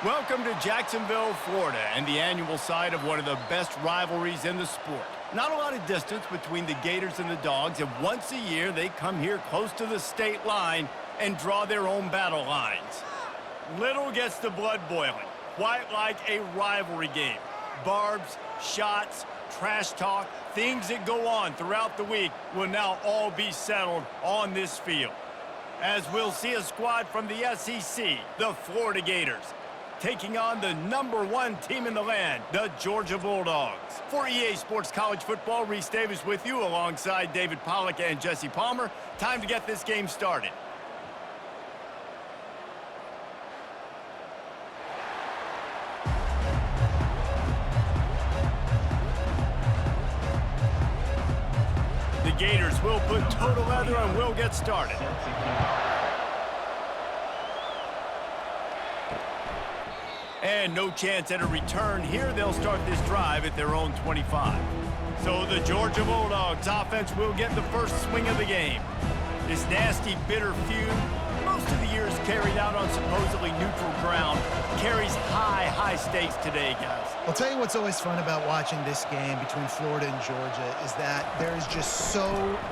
Welcome to Jacksonville, Florida, and the annual site of one of the best rivalries in the sport. Not a lot of distance between the Gators and the Dogs, and once a year they come here close to the state line and draw their own battle lines. Little gets the blood boiling, quite like a rivalry game. Barbs, shots, trash talk, things that go on throughout the week will now all be settled on this field. As we'll see a squad from the SEC, the Florida Gators, taking on the #1 team in the land, the Georgia Bulldogs. For EA Sports College Football, Reese Davis with you alongside David Pollack and Jesse Palmer. Time to get this game started. The Gators will put total leather and will get started. And no chance at a return here. They'll start this drive at their own 25. So the Georgia Bulldogs offense will get the first swing of the game. This nasty, bitter feud, most of the year is carried out on supposedly neutral ground, carries high stakes today, guys. I'll tell you what's always fun about watching this game between Florida and Georgia is that there is just so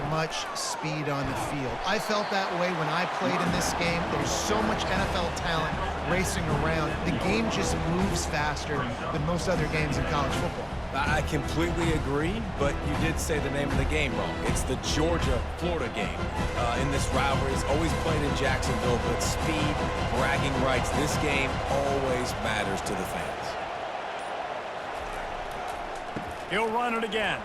much speed on the field. I felt that way when I played in this game. There's so much NFL talent racing around. The game just moves faster than most other games in college football. I completely agree, but you did say the name of the game wrong. It's the Georgia-Florida game. In this rivalry, it's always played in Jacksonville, but speed, bragging rights, this game always matters to the fans. He'll run it again.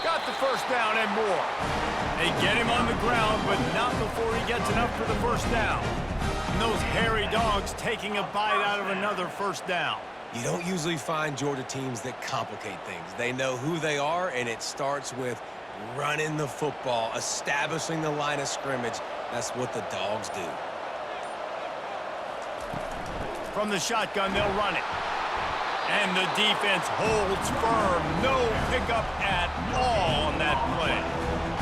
Got the first down and more. They get him on the ground, but not before he gets enough for the first down. And those hairy dogs taking a bite out of another first down. You don't usually find Georgia teams that complicate things. They know who they are, and it starts with running the football, establishing the line of scrimmage. That's what the Dogs do. From the shotgun, they'll run it. And the defense holds firm. No pickup at all on that play.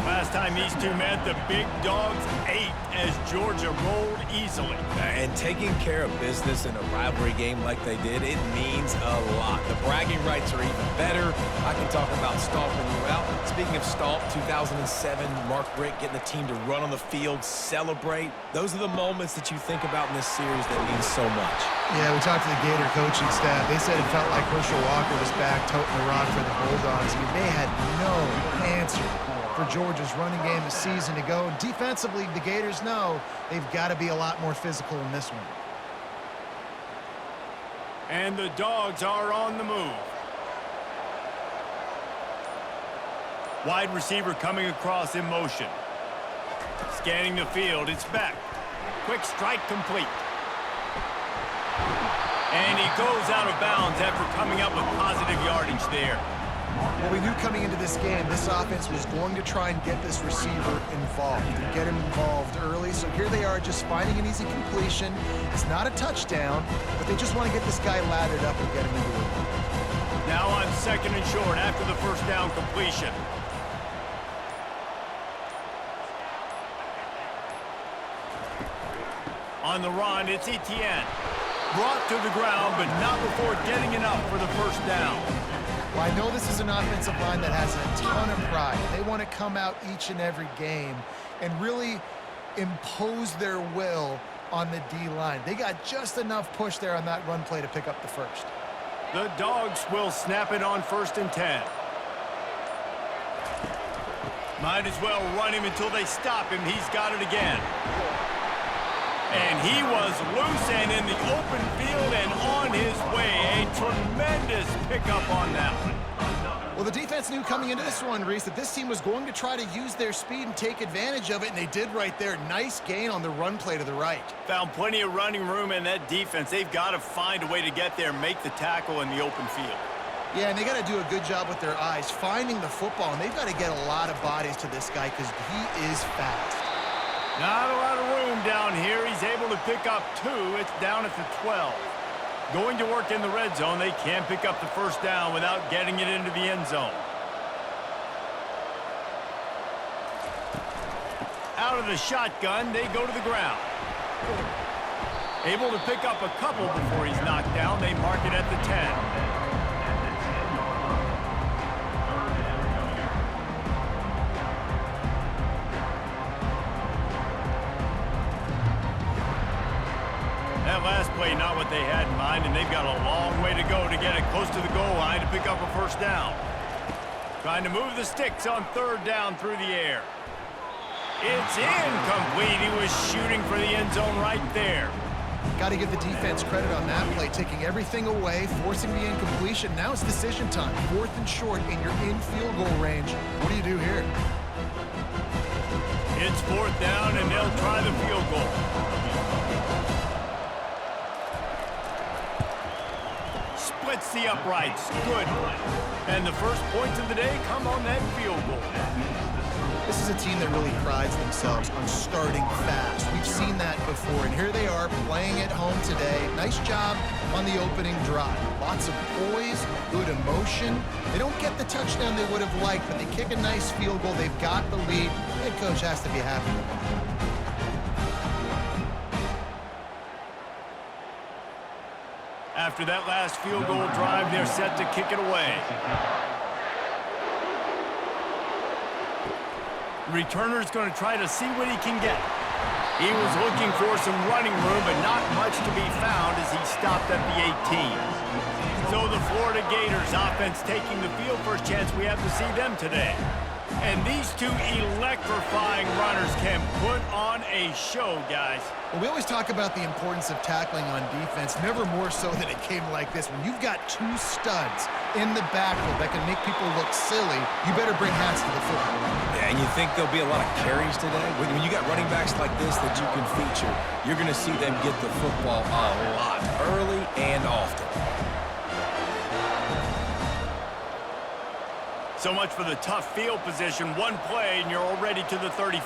Last time these two met, the big dogs ate as Georgia rolled easily. And taking care of business in a rivalry game like they did, it means a lot. The bragging rights are even better. I can talk about stomping you out. Speaking of stomp, 2007, Mark Richt getting the team to run on the field, celebrate. Those are the moments that you think about in this series that mean so much. Yeah, we talked to the Gator coaching staff. They said it felt like Herschel Walker was back toting the rock for the Bulldogs. I mean, they had no answer for Georgia's running game a season ago. Defensively, the Gators know they've got to be a lot more physical in this one. And the Dogs are on the move. Wide receiver coming across in motion. Scanning the field, it's back. Quick strike complete. And he goes out of bounds after coming up with positive yardage there. Well, we knew coming into this game, this offense was going to try and get this receiver involved, get him involved early. So here they are just finding an easy completion. It's not a touchdown, but they just want to get this guy lathered up and get him into it. Now on 2nd and short after the first down completion. On the run, it's Etienne. Brought to the ground, but not before getting enough for the first down. Well, I know this is an offensive line that has a ton of pride. They want to come out each and every game and really impose their will on the D-line. They got just enough push there on that run play to pick up the first. The Dogs will snap it on 1st and 10. Might as well run him until they stop him. He's got it again. And he was loose and in the open field and on his way. A tremendous pickup on that one. Well, the defense knew coming into this one, Reese, that this team was going to try to use their speed and take advantage of it, and they did right there. Nice gain on the run play to the right. Found plenty of running room in that defense. They've got to find a way to get there and make the tackle in the open field. Yeah, and they got to do a good job with their eyes, finding the football, and they've got to get a lot of bodies to this guy because he is fast. Not a lot of room down here. He's able to pick up 2. It's down at the 12. Going to work in the red zone. They can't pick up the first down without getting it into the end zone. Out of the shotgun, they go to the ground. Able to pick up a couple before he's knocked down. They mark it at the 10. That last play, not what they had in mind, and they've got a long way to go to get it close to the goal line to pick up a first down. Trying to move the sticks on third down through the air. It's incomplete. He was shooting for the end zone right there. Got to give the defense credit on that play, taking everything away, forcing the incompletion. Now it's decision time. 4th and short, and you're in field goal range. What do you do here? It's 4th down, and they'll try the field goal. Splits the uprights. Good. And the first points of the day come on that field goal. This is a team that really prides themselves on starting fast. We've seen that before, and here they are playing at home today. Nice job on the opening drive. Lots of poise, good emotion. They don't get the touchdown they would have liked, but they kick a nice field goal. They've got the lead. The head coach has to be happy with that. After that last field goal drive, they're set to kick it away. Returner's going to try to see what he can get. He was looking for some running room, but not much to be found as he stopped at the 18. So the Florida Gators offense taking the field. First chance we have to see them today. And these two electrifying runners can put on a show, guys. Well, we always talk about the importance of tackling on defense, never more so than it came like this. When you've got two studs in the backfield that can make people look silly, you better bring hats to the football. Yeah, and you think there'll be a lot of carries today? When you got running backs like this that you can feature, you're going to see them get the football a lot, early and often. So much for the tough field position. One play, and you're already to the 35.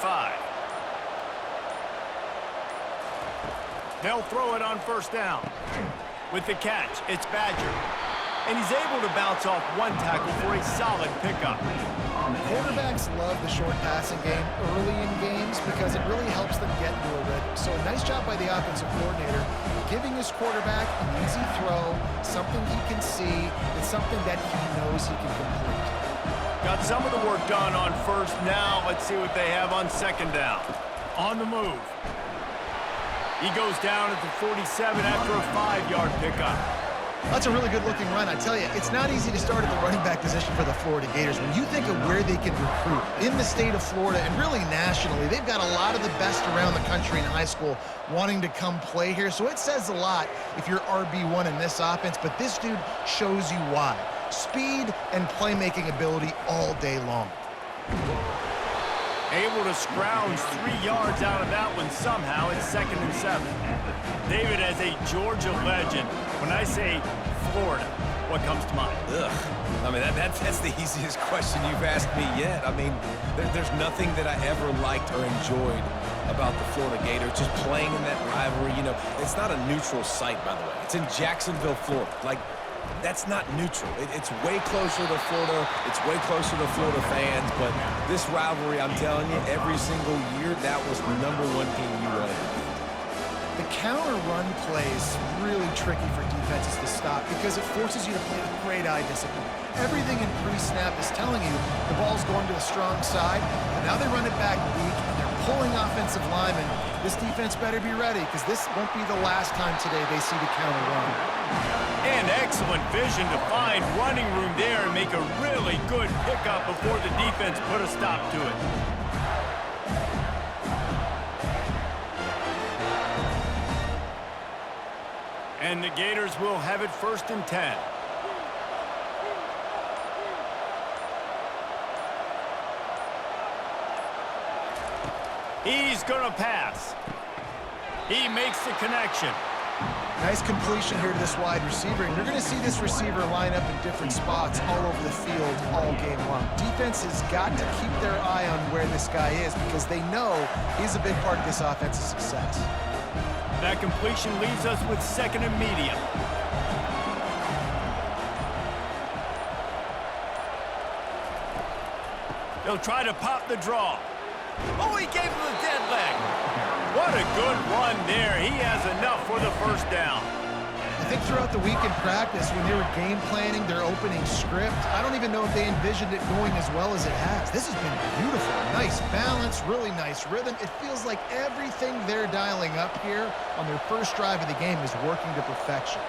They'll throw it on first down. With the catch, it's Badger. And he's able to bounce off one tackle for a solid pickup. Quarterbacks love the short passing game early in games because it really helps them get into a rhythm. So a nice job by the offensive coordinator, giving his quarterback an easy throw, something he can see, and something that he knows he can complete. Got some of the work done on first. Now let's see what they have on second down. On the move. He goes down at the 47 after a 5-yard pickup. That's a really good-looking run. I tell you, it's not easy to start at the running back position for the Florida Gators. When you think of where they can recruit in the state of Florida and really nationally, they've got a lot of the best around the country in high school wanting to come play here. So it says a lot if you're RB1 in this offense, but this dude shows you why. Speed and playmaking ability all day long. Able to scrounge 3 yards out of that one somehow. It's 2nd and 7. David, as a Georgia legend, when I say Florida, what comes to mind? Ugh. I mean, that's the easiest question you've asked me yet. I mean, there's nothing that I ever liked or enjoyed about the Florida Gators, just playing in that rivalry. You know, it's not a neutral site, by the way. It's in Jacksonville, Florida. Like, that's not neutral. It's way closer to Florida. It's way closer to Florida fans. But this rivalry, I'm telling you, every single year, that was the #1 team you wanted to beat. The counter run play is really tricky for defenses to stop because it forces you to play with great eye discipline. Everything in pre-snap is telling you the ball's going to the strong side, but now they run it back weak, and they're pulling offensive linemen. This defense better be ready because this won't be the last time today they see the counter run. And excellent vision to find running room there and make a really good pickup before the defense put a stop to it. And the Gators will have it 1st and 10. He's going to pass. He makes the connection. Nice completion here to this wide receiver, and you're going to see this receiver line up in different spots all over the field all game long. Defense has got to keep their eye on where this guy is because they know he's a big part of this offense's success. That completion leaves us with 2nd and medium. He'll try to pop the draw. Oh, he gave him the dead leg. What a good run there. He has enough for the first down. I think throughout the week in practice, when they were game planning their opening script, I don't even know if they envisioned it going as well as it has. This has been beautiful. Nice balance, really nice rhythm. It feels like everything they're dialing up here on their first drive of the game is working to perfection.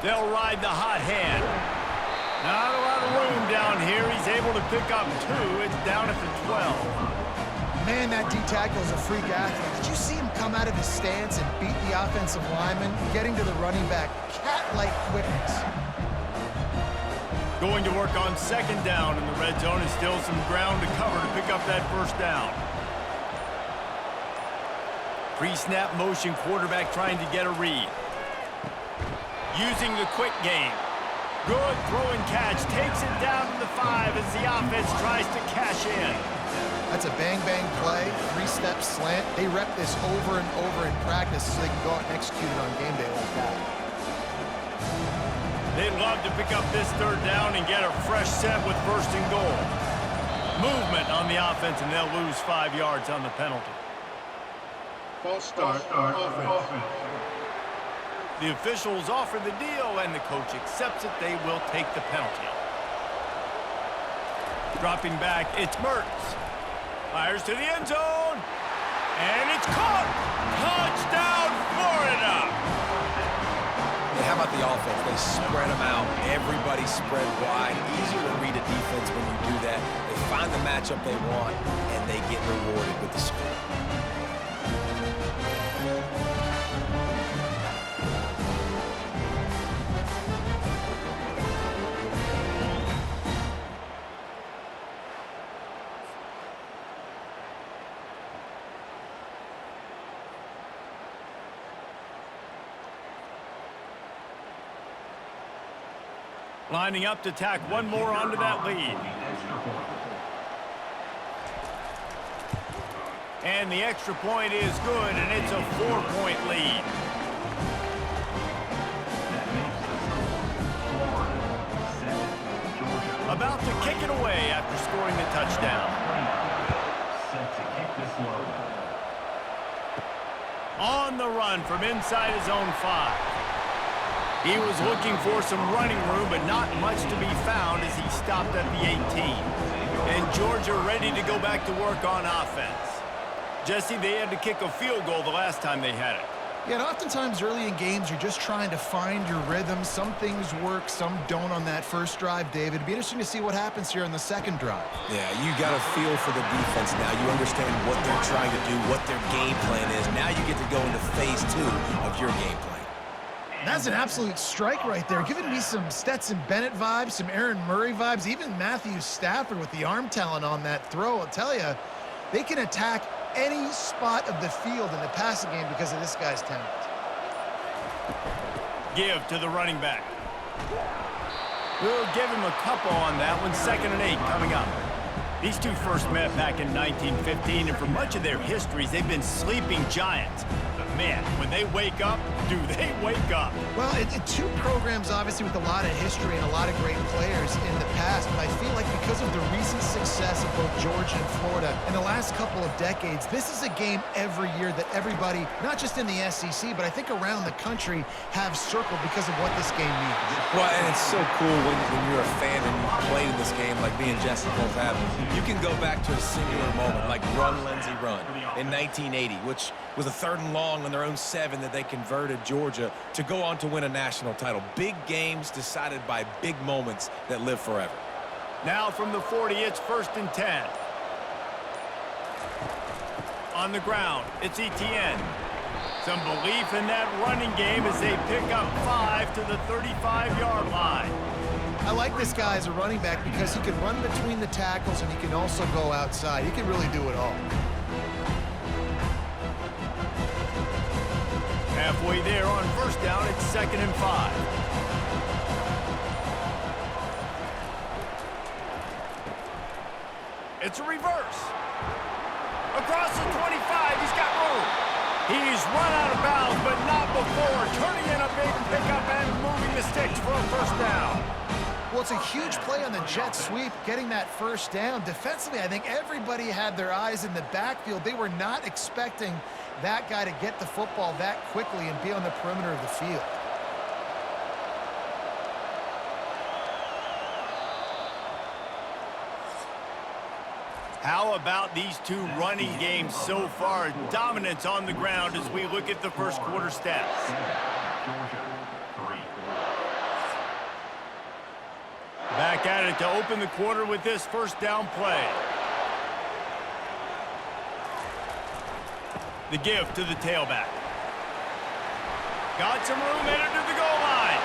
They'll ride the hot hand. Not a lot of room down here. He's able to pick up 2. It's down at the 12. Man, that D-tackle is a freak athlete. Did you see him come out of his stance and beat the offensive lineman, getting to the running back? Cat-like quickness. Going to work on second down in the red zone, and still some ground to cover to pick up that first down. Pre-snap motion, quarterback trying to get a read. Using the quick game. Good throw and catch. Takes it down to the 5 as the offense tries to cash in. That's a bang-bang play, 3-step slant. They rep this over and over in practice so they can go out and execute it on game day like that. They'd love to pick up this third down and get a fresh set with first and goal. Movement on the offense, and they'll lose 5 yards on the penalty. False start, offense. The officials offer the deal, and the coach accepts it. They will take the penalty. Dropping back, it's Mertz. Fires to the end zone, and it's caught! Touchdown, Florida! Yeah, how about the offense? They spread them out. Everybody spread wide. Easier to read a defense when you do that. They find the matchup they want, and they get rewarded with the score. Lining up to tack one more onto that lead. And the extra point is good, and it's a 4-point lead. About to kick it away after scoring the touchdown. On the run from inside his own 5. He was looking for some running room, but not much to be found as he stopped at the 18. And Georgia ready to go back to work on offense. Jesse, they had to kick a field goal the last time they had it. Yeah, and oftentimes early in games, you're just trying to find your rhythm. Some things work, some don't on that first drive, David. It'd be interesting to see what happens here on the second drive. Yeah, you got a feel for the defense now. You understand what they're trying to do, what their game plan is. Now you get to go into phase 2 of your game plan. That's an absolute strike right there, giving me some Stetson Bennett vibes, some Aaron Murray vibes, even Matthew Stafford with the arm talent on that throw. I'll tell you, they can attack any spot of the field in the passing game because of this guy's talent. Give to the running back. We'll give him a couple on that one. 2nd and 8 coming up. These two first met back in 1915, and for much of their histories, they've been sleeping giants. But man, when they wake up, do they wake up? Well, two programs, obviously, with a lot of history and a lot of great players in the past, but I feel like because of the recent success of both Georgia and Florida in the last couple of decades, this is a game every year that everybody, not just in the SEC, but I think around the country, have circled because of what this game means. Well, and it's so cool when you're a fan and you played in this game like me and Jesse both have. You can go back to a singular moment like Run, Lindsey, Run in 1980, which was a 3rd and long on their own 7 that they converted Georgia to go on to win a national title. Big games decided by big moments that live forever. Now from the 40, it's 1st and 10. On the ground, it's Etienne. Some belief in that running game as they pick up 5 to the 35-yard line. I like this guy as a running back because he can run between the tackles and he can also go outside. He can really do it all. Halfway there on 1st down, it's 2nd and 5. It's a reverse. Across the 25, he's got room. He's run out of bounds, but not before turning in a big pickup and moving the sticks for a 1st down. Well, it's a huge play on the jet sweep, getting that first down. Defensively, I think everybody had their eyes in the backfield. They were not expecting that guy to get the football that quickly and be on the perimeter of the field. How about these two running games so far? Dominance on the ground as we look at the first quarter stats. Back at it to open the quarter with this first down play. The give to the tailback. Got some room headed to the goal line.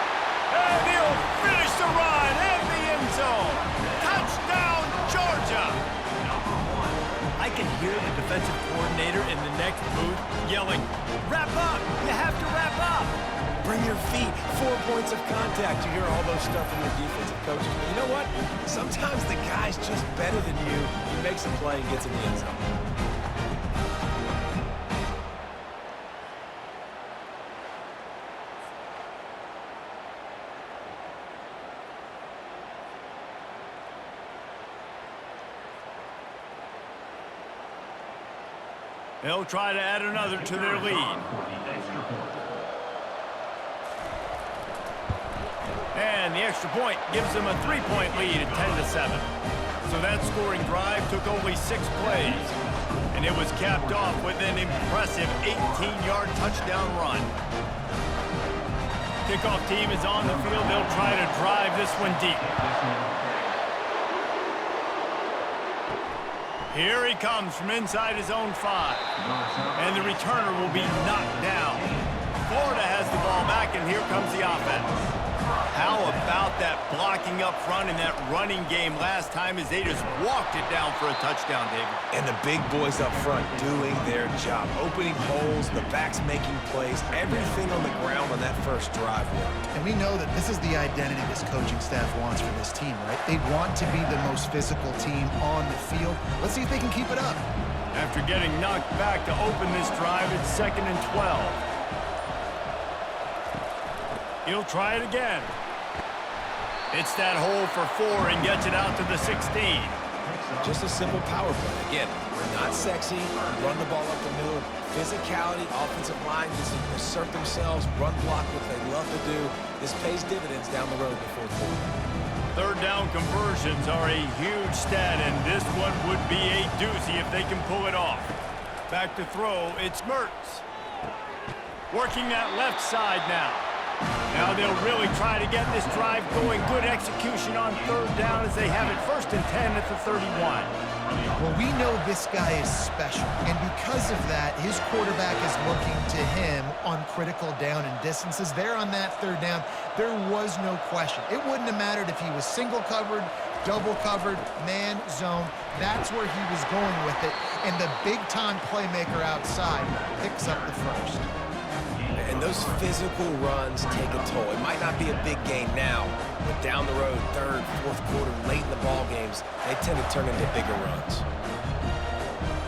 And he'll finish the run in the end zone. Touchdown, Georgia! I can hear the defensive coordinator in the next booth yelling, "Wrap up! You have to wrap up!" Bring your feet, 4 points of contact. You hear all those stuff from your defensive coaches. But you know what? Sometimes the guy's just better than you. He makes a play and gets in the end zone. They'll try to add another to their lead. And the extra point gives them a 3-point lead at 10-7. So that scoring drive took only 6 plays. And it was capped off with an impressive 18-yard touchdown run. Kickoff team is on the field. They'll try to drive this one deep. Here he comes from inside his own 5. And the returner will be knocked down. Florida has the ball back, and here comes the offense. How about that blocking up front in that running game last time as they just walked it down for a touchdown, David? And the big boys up front doing their job. Opening holes, the backs making plays, everything on the ground on that first drive worked. And we know that this is the identity this coaching staff wants for this team, right? They want to be the most physical team on the field. Let's see if they can keep it up. After getting knocked back to open this drive, it's 2nd and 12. He'll try it again. It's that hole for 4 and gets it out to the 16. Just a simple power play. Again, not sexy, run the ball up the middle, physicality, offensive line just assert themselves, run block what they love to do. This pays dividends down the road in the fourth quarter. Third down conversions are a huge stat, and this one would be a doozy if they can pull it off. Back to throw, it's Mertz. Working that left side now. Now they'll really try to get this drive going. Good execution on third down as they have it 1st and 10 at the 31. Well, we know this guy is special, and because of that, his quarterback is looking to him on critical down and distances. There on that third down, there was no question. It wouldn't have mattered if he was single covered, double covered, man, zone. That's where he was going with it, and the big-time playmaker outside picks up the first. And those physical runs take a toll. It might not be a big gain now, but down the road, third, fourth quarter, late in the ball games, they tend to turn into bigger runs.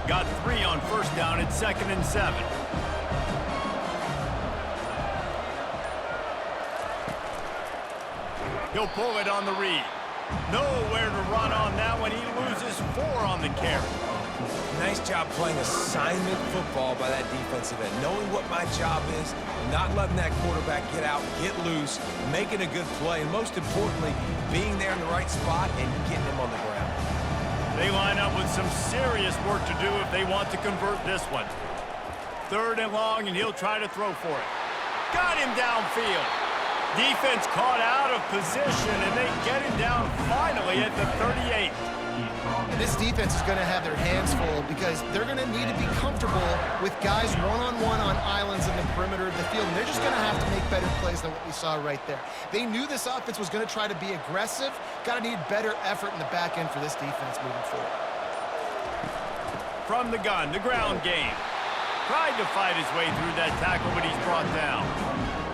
Got 3 on first down at 2nd and 7. He'll pull it on the read. Nowhere to run on that one. He loses 4 on the carry. Nice job playing assignment football by that defensive end. Knowing what my job is, not letting that quarterback get out, get loose, making a good play, and most importantly, being there in the right spot and getting him on the ground. They line up with some serious work to do if they want to convert this one. 3rd and long, and he'll try to throw for it. Got him downfield. Defense caught out of position, and they get him down finally at the 38. And this defense is going to have their hands full because they're going to need to be comfortable with guys one-on-one on islands in the perimeter of the field. And they're just going to have to make better plays than what we saw right there. They knew this offense was going to try to be aggressive. Got to need better effort in the back end for this defense moving forward. From the gun, the ground game. Tried to fight his way through that tackle, but he's brought down.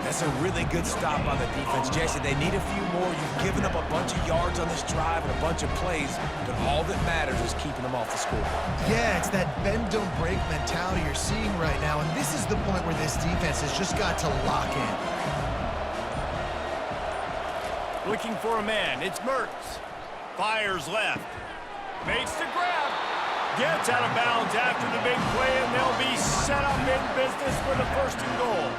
That's a really good stop by the defense. Jason, they need a few more. You've given up a bunch of yards on this drive and a bunch of plays, but all that matters is keeping them off the scoreboard. Yeah, it's that bend, don't break mentality you're seeing right now, and this is the point where this defense has just got to lock in. Looking for a man. It's Mertz. Fires left. Makes the grab. Gets out of bounds after the big play, and they'll be set up in business with a 1st and goal.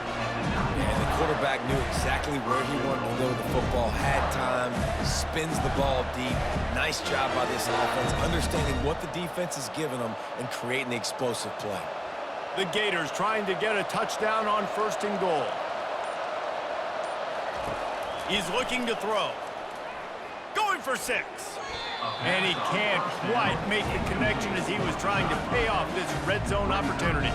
And the quarterback knew exactly where he wanted to go with the football, had time, spins the ball deep. Nice job by this offense, understanding what the defense is giving them and creating the explosive play. The Gators trying to get a touchdown on 1st and goal. He's looking to throw. Going for 6. And he can't quite make the connection as he was trying to pay off this red zone opportunity.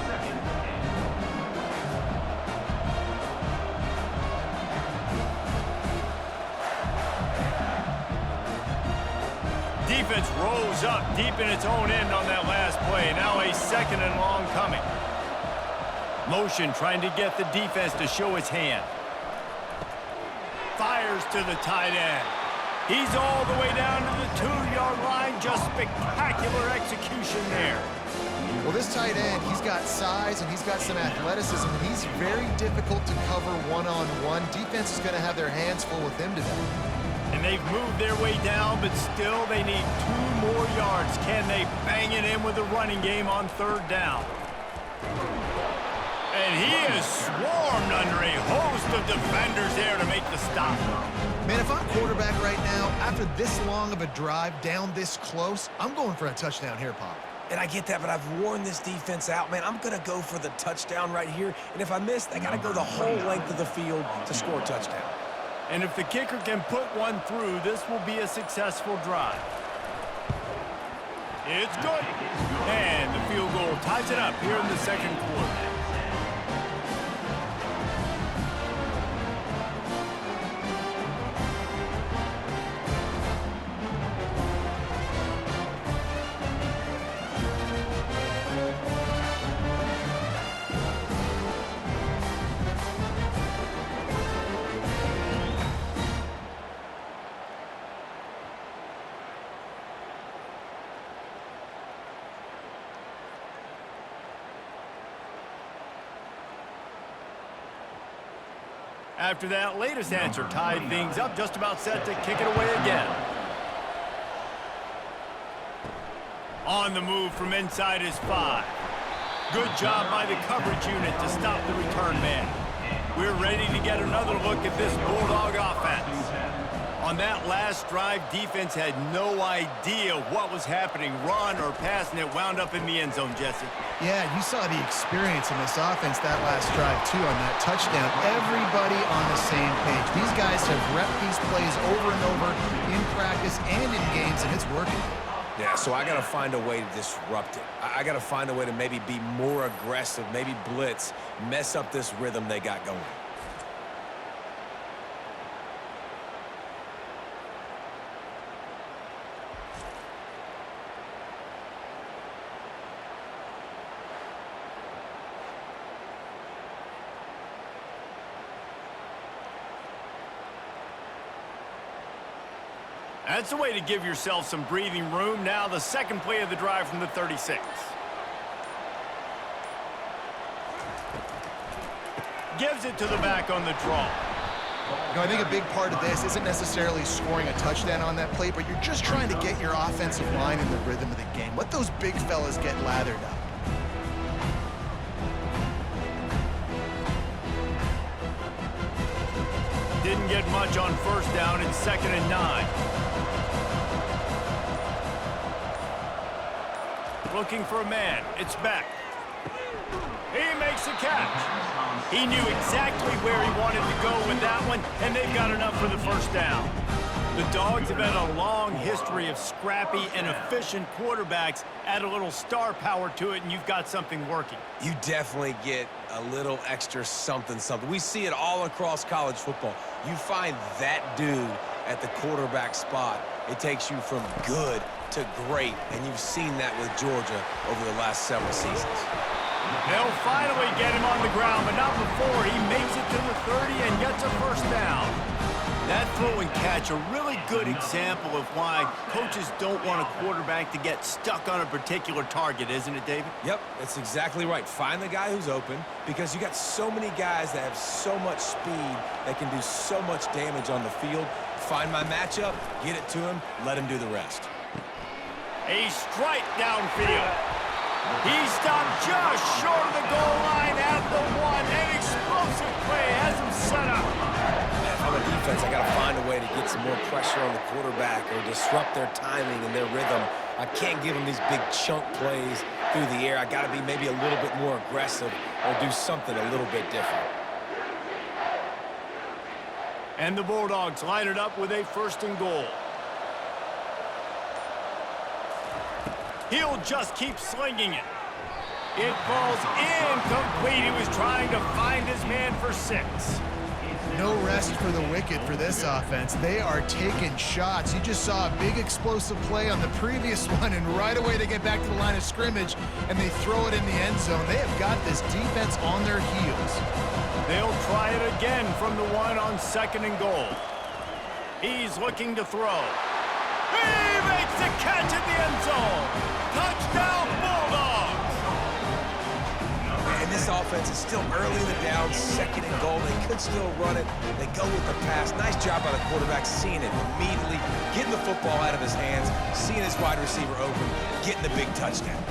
Defense rolls up deep in its own end on that last play. Now a 2nd and long coming. Motion trying to get the defense to show its hand. Fires to the tight end. He's all the way down to the 2-yard line. Just spectacular execution there. Well, this tight end, he's got size and he's got some athleticism, and he's very difficult to cover one-on-one. Defense is going to have their hands full with him today. And they've moved their way down, but still they need 2 more yards. Can they bang it in with the running game on 3rd down? And he is swarmed under a host of defenders there to make the stop. Man, if I'm quarterback right now, after this long of a drive down this close, I'm going for a touchdown here, Pop. And I get that, but I've worn this defense out, man. I'm going to go for the touchdown right here. And if I miss, I got to go the whole length of the field to score a touchdown. And if the kicker can put one through, this will be a successful drive. It's good. And the field goal ties it up here in the 2nd quarter. After that latest answer tied things up, just about set to kick it away again. On the move from inside his 5. Good job by the coverage unit to stop the return man. We're ready to get another look at this Bulldog offense. On that last drive, defense had no idea what was happening. Run or pass, and it wound up in the end zone, Jesse. Yeah, you saw the experience in this offense that last drive, too, on that touchdown. Everybody on the same page. These guys have repped these plays over and over in practice and in games, and it's working. Yeah, so I got to find a way to disrupt it. I got to find a way to maybe be more aggressive, maybe blitz, mess up this rhythm they got going. That's the way to give yourself some breathing room. Now the 2nd play of the drive from the 36. Gives it to the back on the draw. You know, I think a big part of this isn't necessarily scoring a touchdown on that play, but you're just trying to get your offensive line in the rhythm of the game. Let those big fellas get lathered up. Didn't get much on 1st down. It's 2nd and 9. Looking for a man. It's Beck. He makes a catch. He knew exactly where he wanted to go with that one, and they've got enough for the 1st down. The Dogs have had a long history of scrappy and efficient quarterbacks. Add a little star power to it, and you've got something working. You definitely get a little extra something. We see it all across college football. You find that dude at the quarterback spot, it takes you from good to great, and you've seen that with Georgia over the last several seasons. They'll finally get him on the ground, but not before he makes it to the 30 and gets a 1st down. That throw and catch, a really good example of why coaches don't want a quarterback to get stuck on a particular target, isn't it, David? Yep, that's exactly right. Find the guy who's open, because you got so many guys that have so much speed that can do so much damage on the field. find my matchup, get it to him, let him do the rest. A strike downfield. He stopped just short of the goal line at the 1. An explosive play has him set up. On the defense, I got to find a way to get some more pressure on the quarterback or disrupt their timing and their rhythm. I can't give them these big chunk plays through the air. I got to be maybe a little bit more aggressive or do something a little bit different. And the Bulldogs line it up with a 1st and goal. He'll just keep slinging it. It falls incomplete. He was trying to find his man for 6. No rest for the wicked for this offense. They are taking shots. You just saw a big explosive play on the previous one, and right away they get back to the line of scrimmage, and they throw it in the end zone. They have got this defense on their heels. They'll try it again from the 1 on 2nd and goal. He's looking to throw. He makes the catch in the end zone. Touchdown, Bulldogs! And this offense is still early in the down, 2nd and goal. They could still run it. They go with the pass. Nice job by the quarterback, seeing it immediately, getting the football out of his hands, seeing his wide receiver open, getting the big touchdown.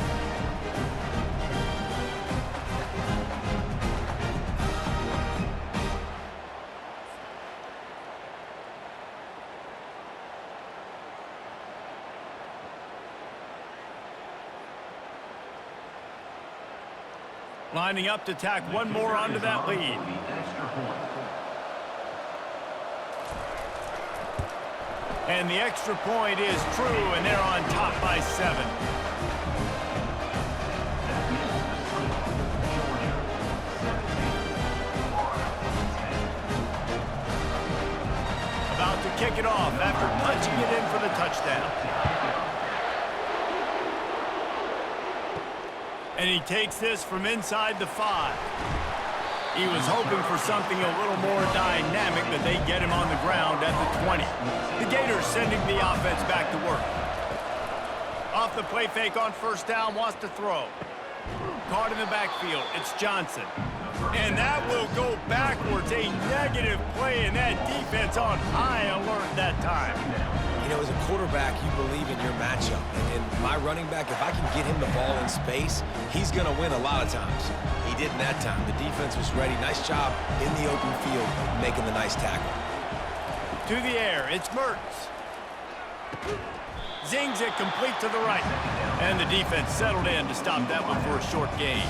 Lining up to tack one more onto that lead. And the extra point is true, and they're on top by 7. About to kick it off after punching it in for the touchdown. And he takes this from inside the 5. He was hoping for something a little more dynamic, but they get him on the ground at the 20. The Gators sending the offense back to work. Off the play fake on 1st down, wants to throw. Caught in the backfield, it's Johnson. And that will go backwards, a negative play, and that defense on high alert that time. You know, as a quarterback, you believe in your matchup. And my running back, if I can get him the ball in space, he's going to win a lot of times. He didn't that time. The defense was ready. Nice job in the open field, making the nice tackle. To the air, it's Mertz. Zings it complete to the right. And the defense settled in to stop that one for a short gain.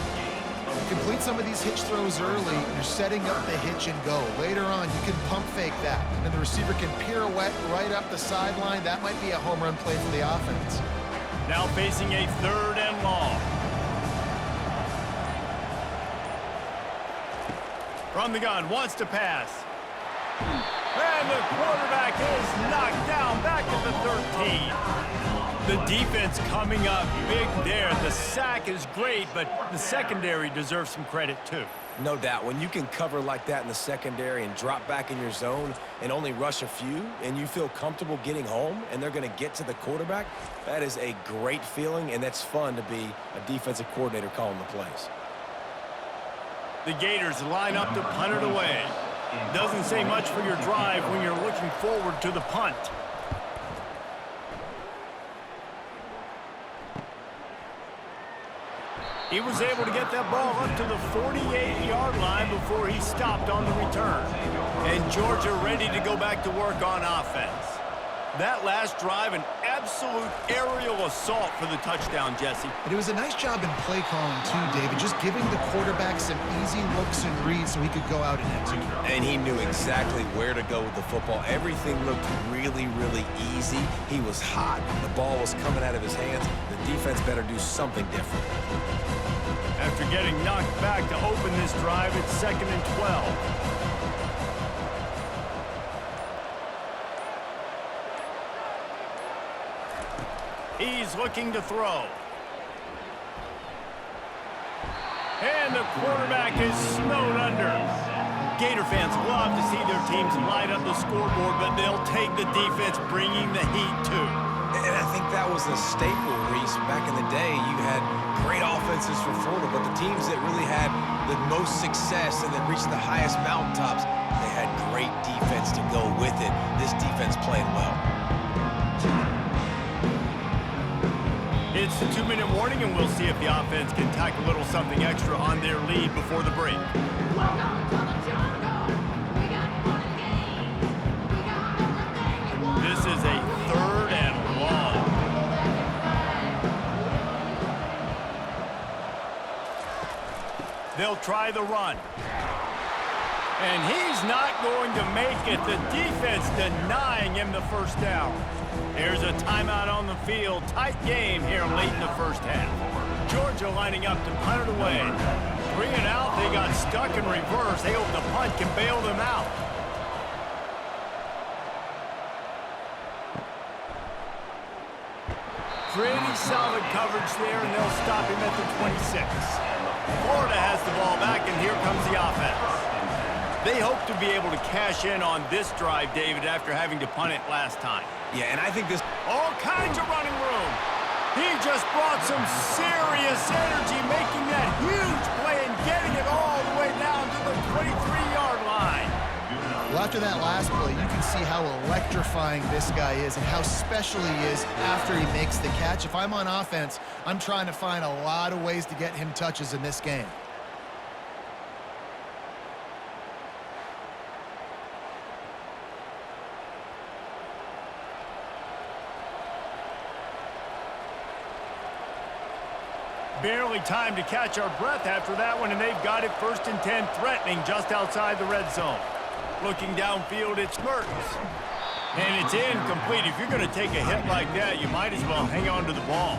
Complete some of these hitch throws early, you're setting up the hitch and go. Later on, you can pump fake that, and the receiver can pirouette right up the sideline. That might be a home run play for the offense. Now facing a 3rd and long. From the gun, wants to pass. And the quarterback is knocked down back at the 13. The defense coming up big there. The sack is great, but the secondary deserves some credit too. No doubt. When you can cover like that in the secondary and drop back in your zone and only rush a few, and you feel comfortable getting home and they're going to get to the quarterback, that is a great feeling, and that's fun to be a defensive coordinator calling the plays. The Gators line up to punt it away. Doesn't say much for your drive when you're looking forward to the punt. He was able to get that ball up to the 48-yard line before he stopped on the return. And Georgia ready to go back to work on offense. That last drive, an absolute aerial assault for the touchdown, Jesse. And it was a nice job in play calling, too, David, just giving the quarterback some easy looks and reads so he could go out and execute. And he knew exactly where to go with the football. Everything looked really, really easy. He was hot. The ball was coming out of his hands. The defense better do something different. After getting knocked back to open this drive, it's 2nd and 12. He's looking to throw. And the quarterback is snowed under. Gator fans love to see their teams light up the scoreboard, but they'll take the defense bringing the heat too. And I think that was a staple, Reese. Back in the day, you had great offenses for Florida, but the teams that really had the most success and that reached the highest mountaintops, they had great defense to go with it. This defense played well. It's the 2-minute warning, and we'll see if the offense can tack a little something extra on their lead before the break. This is a 3rd and long. They'll try the run. And he's not going to make it. The defense denying him the first down. There's a timeout on the field. Tight game here late in the first half. Georgia lining up to punt it away. 3 and out. They got stuck in reverse. They hope the punt can bail them out. Pretty solid coverage there, and they'll stop him at the 26. Florida has the ball back, and here comes the offense. They hope to be able to cash in on this drive, David, after having to punt it last time. Yeah, and I think this... All kinds of running room. He just brought some serious energy, making that huge play and getting it all the way down to the 23-yard line. Well, after that last play, you can see how electrifying this guy is and how special he is after he makes the catch. If I'm on offense, I'm trying to find a lot of ways to get him touches in this game. Barely time to catch our breath after that one, and they've got it 1st and 10, threatening just outside the red zone. Looking downfield, it's Mertens. And it's incomplete. If you're going to take a hit like that, you might as well hang on to the ball.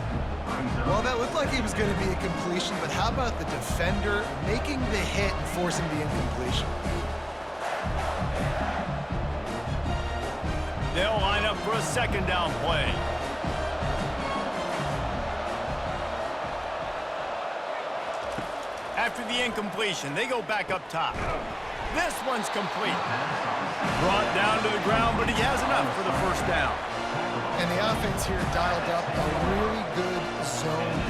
Well, that looked like he was going to be a completion, but how about the defender making the hit and forcing the incompletion? They'll line up for a 2nd down play. After the incompletion, they go back up top. This one's complete. Brought down to the ground, but he has enough for the 1st down. And the offense here dialed up a really good zone.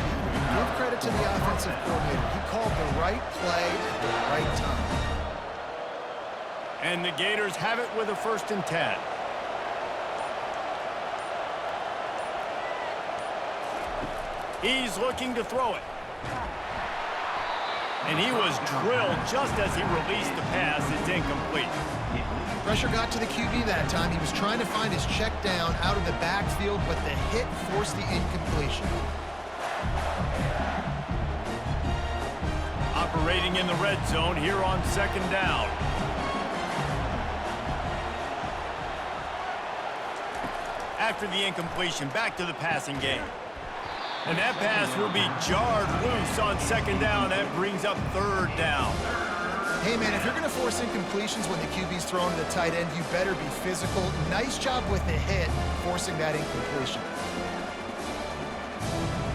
Give credit to the offensive coordinator. He called the right play at the right time. And the Gators have it with a 1st and 10. He's looking to throw it. And he was drilled just as he released the pass. It's incomplete. Pressure got to the QB that time. He was trying to find his check down out of the backfield, but the hit forced the incompletion. Operating in the red zone here on 2nd down. After the incompletion, back to the passing game. And that pass will be jarred loose on 2nd down. That brings up 3rd down. Hey, man, if you're going to force incompletions when the QB's thrown to the tight end, you better be physical. Nice job with the hit, forcing that incompletion.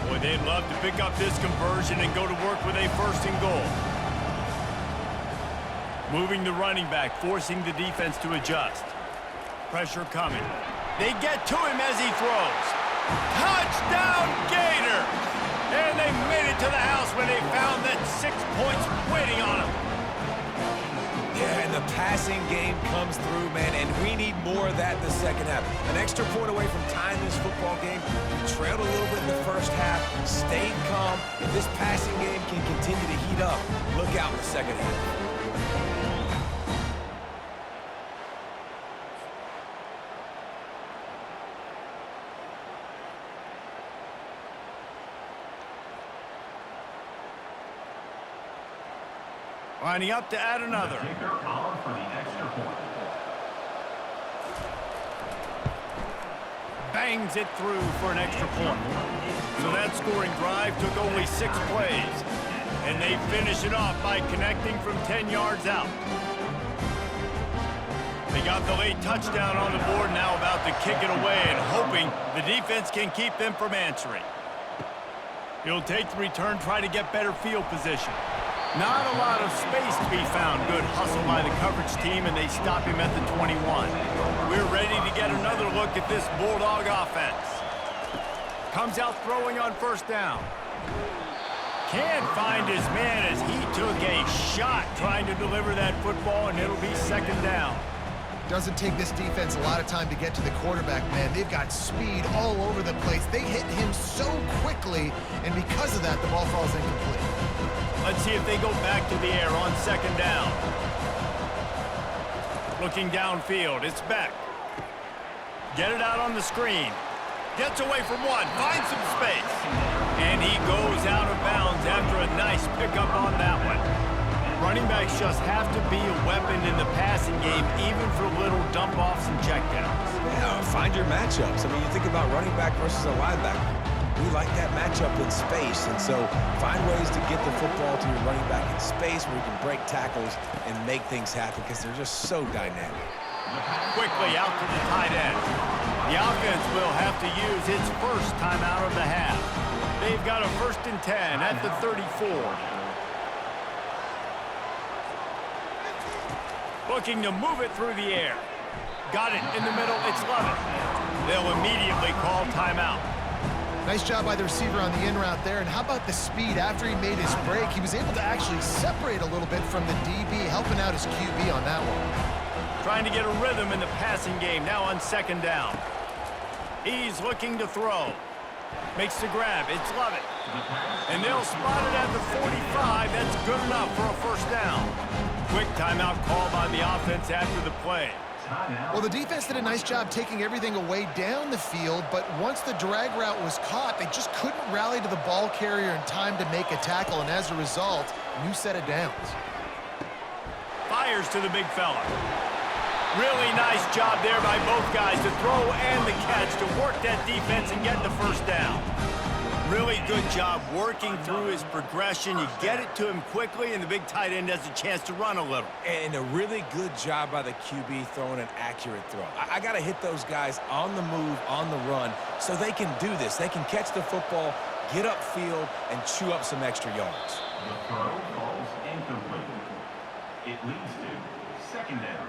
Boy, they'd love to pick up this conversion and go to work with a 1st and goal. Moving the running back, forcing the defense to adjust. Pressure coming. They get to him as he throws. Touchdown, Gators! And they made it to the house when they found that 6 points waiting on them. Yeah, and the passing game comes through, man, and we need more of that in the 2nd half. An extra point away from tying this football game. We trailed a little bit in the 1st half, stayed calm. If this passing game can continue to heat up, look out in the 2nd half. Lining up to add another. Bangs it through for an extra point. So that scoring drive took only 6 plays. And they finish it off by connecting from 10 yards out. They got the late touchdown on the board, now about to kick it away and hoping the defense can keep them from answering. He'll take the return, try to get better field position. Not a lot of space to be found. Good hustle by the coverage team, and they stop him at the 21. We're ready to get another look at this Bulldog offense. Comes out throwing on first down. Can't find his man as he took a shot trying to deliver that football, and it'll be second down. Doesn't take this defense a lot of time to get to the quarterback, man. They've got speed all over the place. They hit him so quickly, and because of that, the ball falls incomplete. Let's see if they go back to the air on second down. Looking downfield, it's Beck. Get it out on the screen. Gets away from one, finds some space. And he goes out of bounds after a nice pickup on that one. Running backs just have to be a weapon in the passing game, even for little dump-offs and checkdowns. Yeah, find your matchups. I mean, you think about running back versus a linebacker. We like that matchup in space, and so find ways to get the football to your running back in space where you can break tackles and make things happen because they're just so dynamic. Quickly out to the tight end. The offense will have to use its first timeout of the half. They've got a 1st and 10 at the 34. Looking to move it through the air. Got it in the middle. It's Lovett. They'll immediately call timeout. Nice job by the receiver on the in route there. And how about the speed? After he made his break, he was able to actually separate a little bit from the DB, helping out his QB on that one. Trying to get a rhythm in the passing game now on second down. He's looking to throw. Makes the grab. It's Lovett. And they'll spot it at the 45. That's good enough for a first down. Quick timeout call by the offense after the play. Well, the defense did a nice job taking everything away down the field, but once the drag route was caught, they just couldn't rally to the ball carrier in time to make a tackle, and as a result, new set of downs. Fires to the big fella. Really nice job there by both guys to throw and the catch to work that defense and get the first down. Really good job working through his progression. You get it to him quickly, and the big tight end has a chance to run a little. And a really good job by the QB throwing an accurate throw. I got to hit those guys on the move, on the run, so they can do this. They can catch the football, get upfield, and chew up some extra yards. The throw falls incomplete. It leads to second down.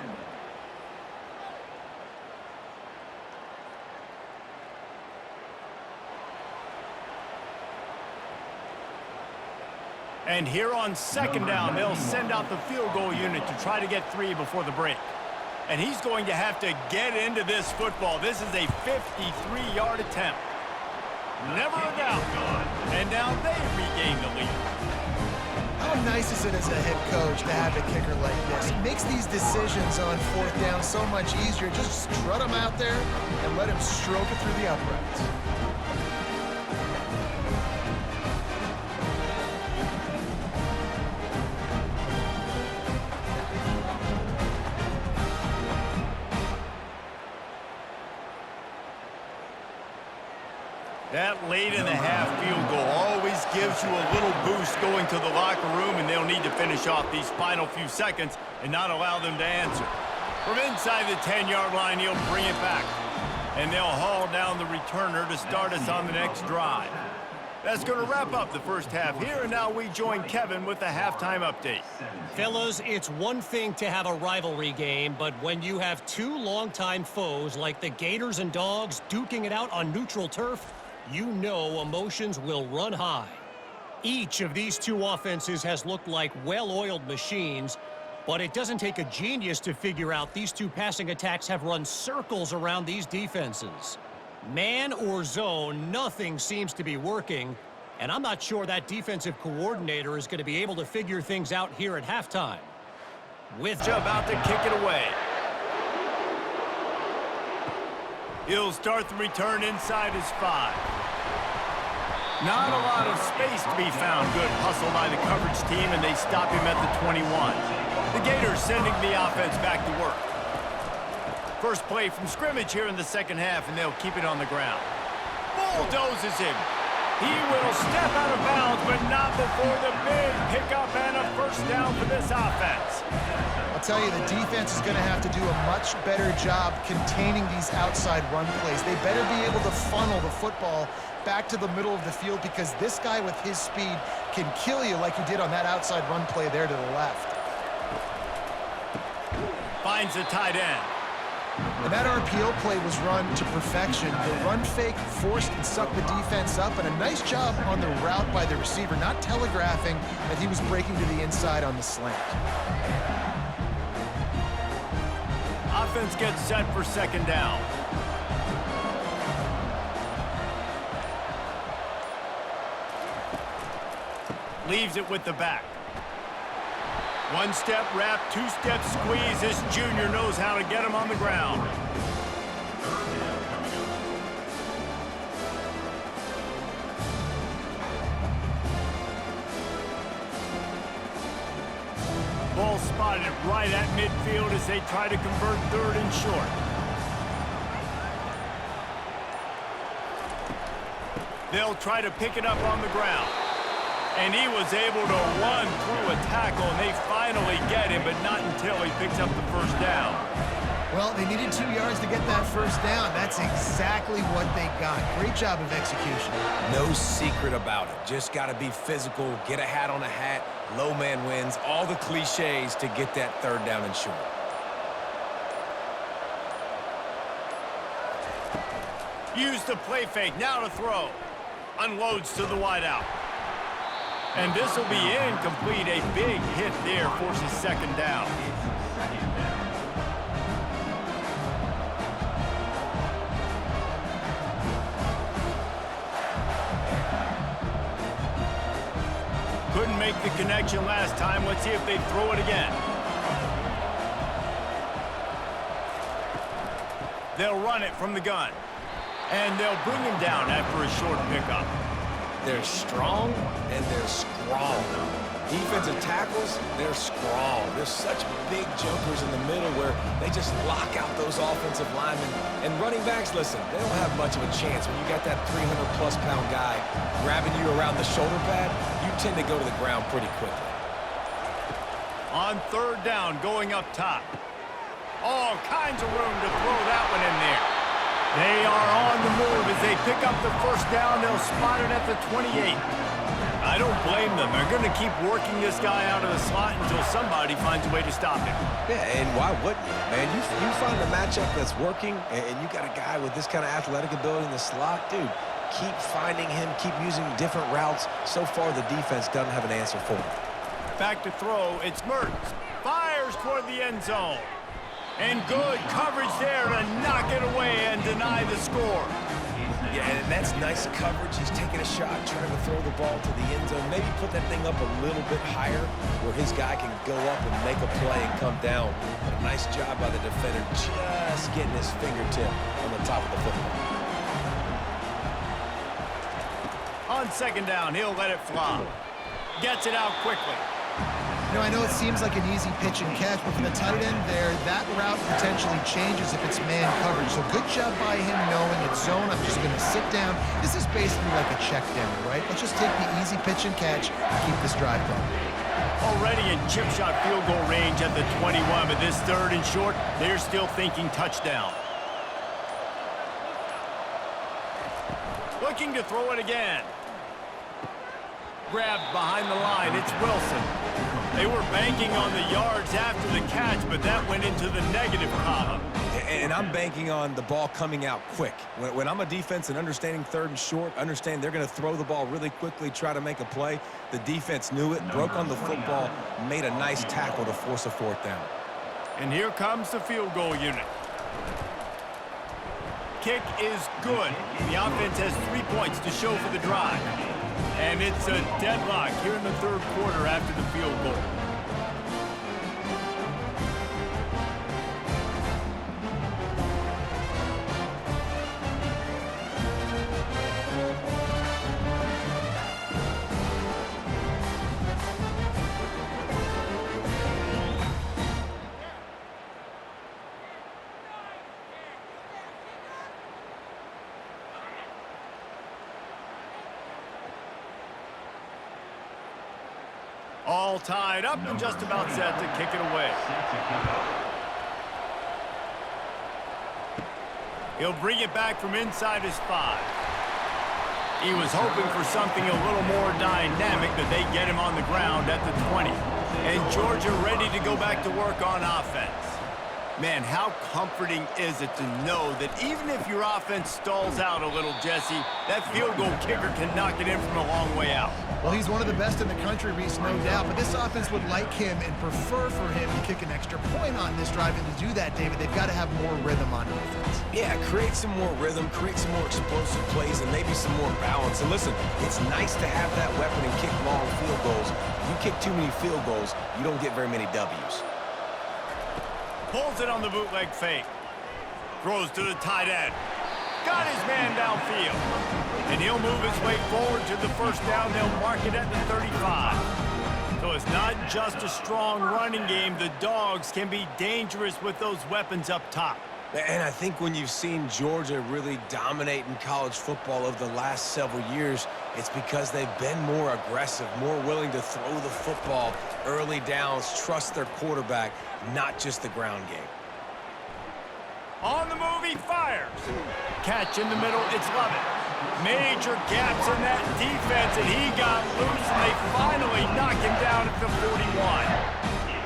And here on second down, they'll send out the field goal unit to try to get 3 before the break. And he's going to have to get into this football. This is a 53-yard attempt. Never a doubt. And now they regain the lead. How nice is it as a head coach to have a kicker like this? It makes these decisions on 4th down so much easier. Just strut him out there and let him stroke it through the uprights. That late in the half field goal always gives you a little boost going to the locker room, and they'll need to finish off these final few seconds and not allow them to answer. From inside the 10-yard line, he'll bring it back. And they'll haul down the returner to start us on the next drive. That's going to wrap up the first half here, and now we join Kevin with the halftime update. Fellas, it's one thing to have a rivalry game, but when you have two longtime foes like the Gators and Dogs duking it out on neutral turf, you know emotions will run high. Each of these two offenses has looked like well-oiled machines, but it doesn't take a genius to figure out these two passing attacks have run circles around these defenses. Man or zone, nothing seems to be working, and I'm not sure that defensive coordinator is going to be able to figure things out here at halftime. With about to kick it away. He'll start the return inside his 5. Not a lot of space to be found. Good hustle by the coverage team, and they stop him at the 21. The Gators sending the offense back to work. First play from scrimmage here in the second half, and they'll keep it on the ground. Bulldozes him. He will step out of bounds, but not before the big pickup and a first down for this offense. I'll tell you, the defense is going to have to do a much better job containing these outside run plays. They better be able to funnel the football back to the middle of the field, because this guy with his speed can kill you like he did on that outside run play there to the left. Finds the tight end. And that RPO play was run to perfection. The run fake forced and sucked the defense up, and a nice job on the route by the receiver, not telegraphing that he was breaking to the inside on the slant. Offense gets set for second down. Leaves it with the back. One step wrap, two step squeeze. This junior knows how to get him on the ground. Ball spotted right at midfield as they try to convert third and short. They'll try to pick it up on the ground. And he was able to run through a tackle, and they finally get him, but not until he picks up the first down. Well, they needed 2 yards to get that first down. That's exactly what they got. Great job of execution. No secret about it. Just got to be physical, get a hat on a hat, low man wins, all the cliches to get that third down and short. Use the play fake, now to throw. Unloads to the wideout. And this will be incomplete. A big hit there forces second down. Couldn't make the connection last time. Let's see if they throw it again. They'll run it from the gun. And they'll bring him down after a short pickup. They're strong and they're strong. Defensive tackles, they're strong. There's such big jumpers in the middle where they just lock out those offensive linemen. And running backs, listen, they don't have much of a chance. When you got that 300-plus pound guy grabbing you around the shoulder pad, you tend to go to the ground pretty quickly. On third down, going up top. All kinds of room to throw that one in there. They are on the move as they pick up the first down. They'll spot it at the 28. I don't blame them. They're going to keep working this guy out of the slot until somebody finds a way to stop him. Yeah, and why wouldn't you, man? You find a matchup that's working, and you got a guy with this kind of athletic ability in the slot, dude, keep finding him, keep using different routes. So far, the defense doesn't have an answer for him. Back to throw. It's Mertens. Fires toward the end zone. And good coverage there to knock it away and deny the score. Yeah, and that's nice coverage. He's taking a shot, trying to throw the ball to the end zone. Maybe put that thing up a little bit higher where his guy can go up and make a play and come down. But a nice job by the defender just getting his fingertip on the top of the football. On second down, he'll let it fly. Gets it out quickly. You know, I know it seems like an easy pitch and catch, but for the tight end there, that route potentially changes if it's man coverage. So good job by him knowing it's zone. I'm just going to sit down. This is basically like a check down, right? Let's just take the easy pitch and catch and keep this drive going. Already in chip shot field goal range at the 21, but this third and short, they're still thinking touchdown. Looking to throw it again. Grabbed behind the line, it's Wilson. They were banking on the yards after the catch, but that went into the negative column. And I'm banking on the ball coming out quick. When I'm a defense and understanding third and short, understand they're going to throw the ball really quickly, try to make a play. The defense knew it, broke on the football, made a nice tackle to force a fourth down. And here comes the field goal unit. Kick is good. The offense has 3 points to show for the drive. And it's a deadlock here in the third quarter after the field goal. All tied up and just about set to kick it away. He'll bring it back from inside his 5. He was hoping for something a little more dynamic, but they get him on the ground at the 20. And Georgia ready to go back to work on offense. Man, how comforting is it to know that even if your offense stalls out a little, Jesse, that field goal kicker can knock it in from a long way out. Well, he's one of the best in the country, Reese, no doubt, but this offense would like him and prefer for him to kick an extra point on this drive, and to do that, David, they've got to have more rhythm on offense. Yeah, create some more rhythm, create some more explosive plays, and maybe some more balance. And listen, it's nice to have that weapon and kick long field goals. If you kick too many field goals, you don't get very many W's. Pulls it on the bootleg fake. Throws to the tight end. Got his man downfield. And he'll move his way forward to the first down. They'll mark it at the 35. So it's not just a strong running game. The Dogs can be dangerous with those weapons up top. And I think when you've seen Georgia really dominate in college football over the last several years, it's because they've been more aggressive, more willing to throw the football, early downs, trust their quarterback, not just the ground game. On the move, he fires. Catch in the middle, it's Lovett. Major gaps in that defense, and he got loose, and they finally knock him down at the 41.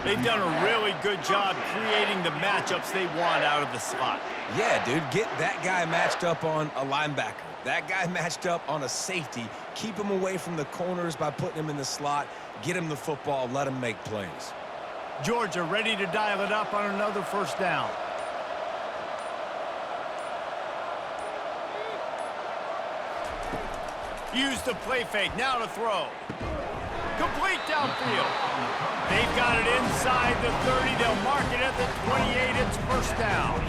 They've done a really good job creating the matchups they want out of the slot. Yeah, dude, get that guy matched up on a linebacker. That guy matched up on a safety. Keep him away from the corners by putting him in the slot. Get him the football, let him make plays. Georgia ready to dial it up on another first down. Use the play fake, now to throw. Complete downfield. They've got it inside the 30. They'll mark it at the 28. It's first down.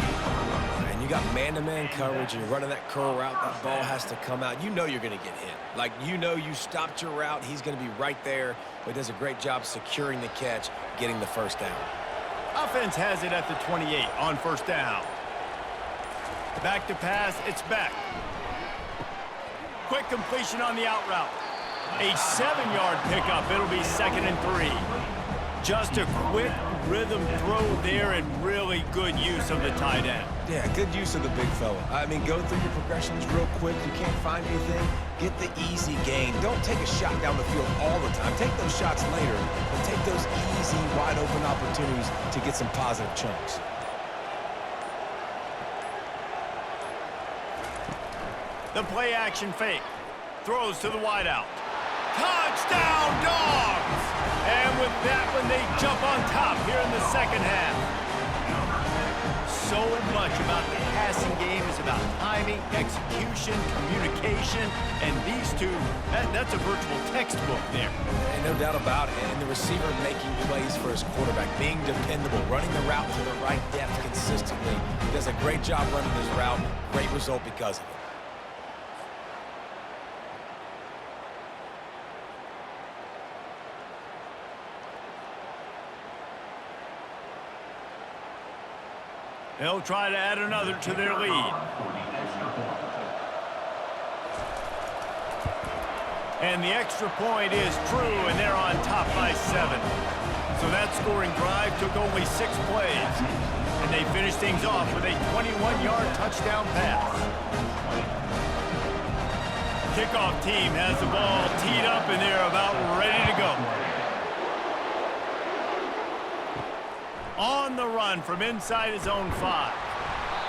And you got man-to-man coverage, and you're running that curl route. That ball has to come out. You know you're going to get hit. Like, you know you stopped your route. He's going to be right there. But he does a great job securing the catch, getting the first down. Offense has it at the 28 on first down. Back to pass. It's Beck. Quick completion on the out route. A 7-yard pickup. It'll be 2nd and 3. Just a quick rhythm throw there and really good use of the tight end. Yeah, good use of the big fella. I mean, go through your progressions real quick. You can't find anything. Get the easy gain. Don't take a shot down the field all the time. Take those shots later, but take those easy, wide-open opportunities to get some positive chunks. The play-action fake. Throws to the wideout. Touchdown, Dogs! And with that one, they jump on top here in the second half. So much about the passing game is about timing, execution, communication, and these two, that's a virtual textbook there. And no doubt about it. And the receiver making plays for his quarterback, being dependable, running the route to the right depth consistently. He does a great job running his route. Great result because of it. They'll try to add another to their lead. And the extra point is true, and they're on top by 7. So that scoring drive took only 6 plays. And they finished things off with a 21-yard touchdown pass. Kickoff team has the ball teed up, and they're about ready to go. On the run from inside his own 5.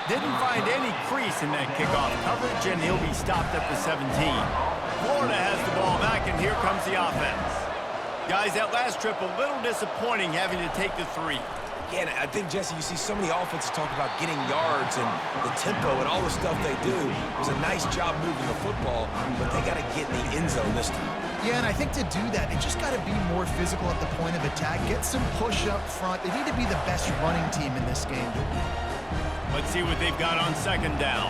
Didn't find any crease in that kickoff coverage, and he'll be stopped at the 17. Florida has the ball back, and here comes the offense. Guys, that last trip, a little disappointing having to take the 3. Yeah, and I think, Jesse, you see so many offenses talk about getting yards and the tempo and all the stuff they do. It was a nice job moving the football, but they got to get in the end zone this time. Yeah, and I think to do that, they just got to be more physical at the point of attack, get some push up front. They need to be the best running team in this game to win. Let's see what they've got on second down.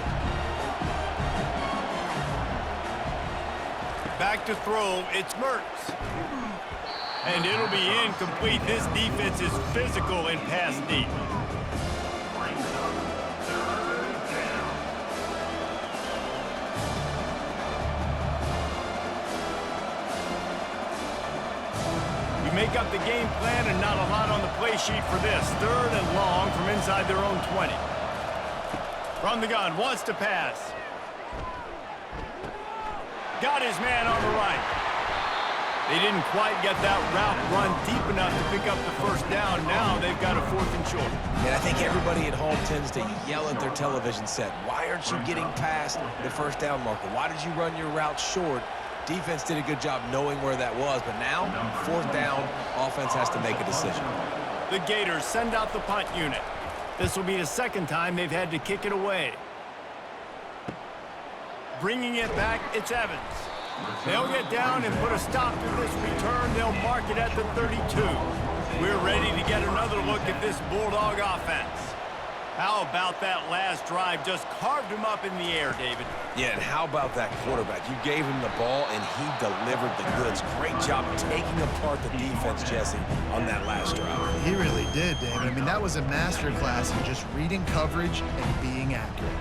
Back to throw, it's Mertz. And it'll be incomplete. This defense is physical and pass deep. Make up the game plan and not a lot on the play sheet for this. 3rd and long from inside their own 20. From the gun, wants to pass. Got his man on the right. They didn't quite get that route run deep enough to pick up the first down. Now they've got a 4th and short. And I think everybody at home tends to yell at their television set, why aren't you getting past the first down marker? Why did you run your route short? Defense did a good job knowing where that was, but now, 4th down, offense has to make a decision. The Gators send out the punt unit. This will be the 2nd time they've had to kick it away. Bringing it back, it's Evans. They'll get down and put a stop to this return. They'll mark it at the 32. We're ready to get another look at this Bulldog offense. How about that last drive? Just carved him up in the air, David. Yeah, and how about that quarterback? You gave him the ball, and he delivered the goods. Great job taking apart the defense, Jesse, on that last drive. He really did, David. I mean, that was a masterclass in just reading coverage and being accurate.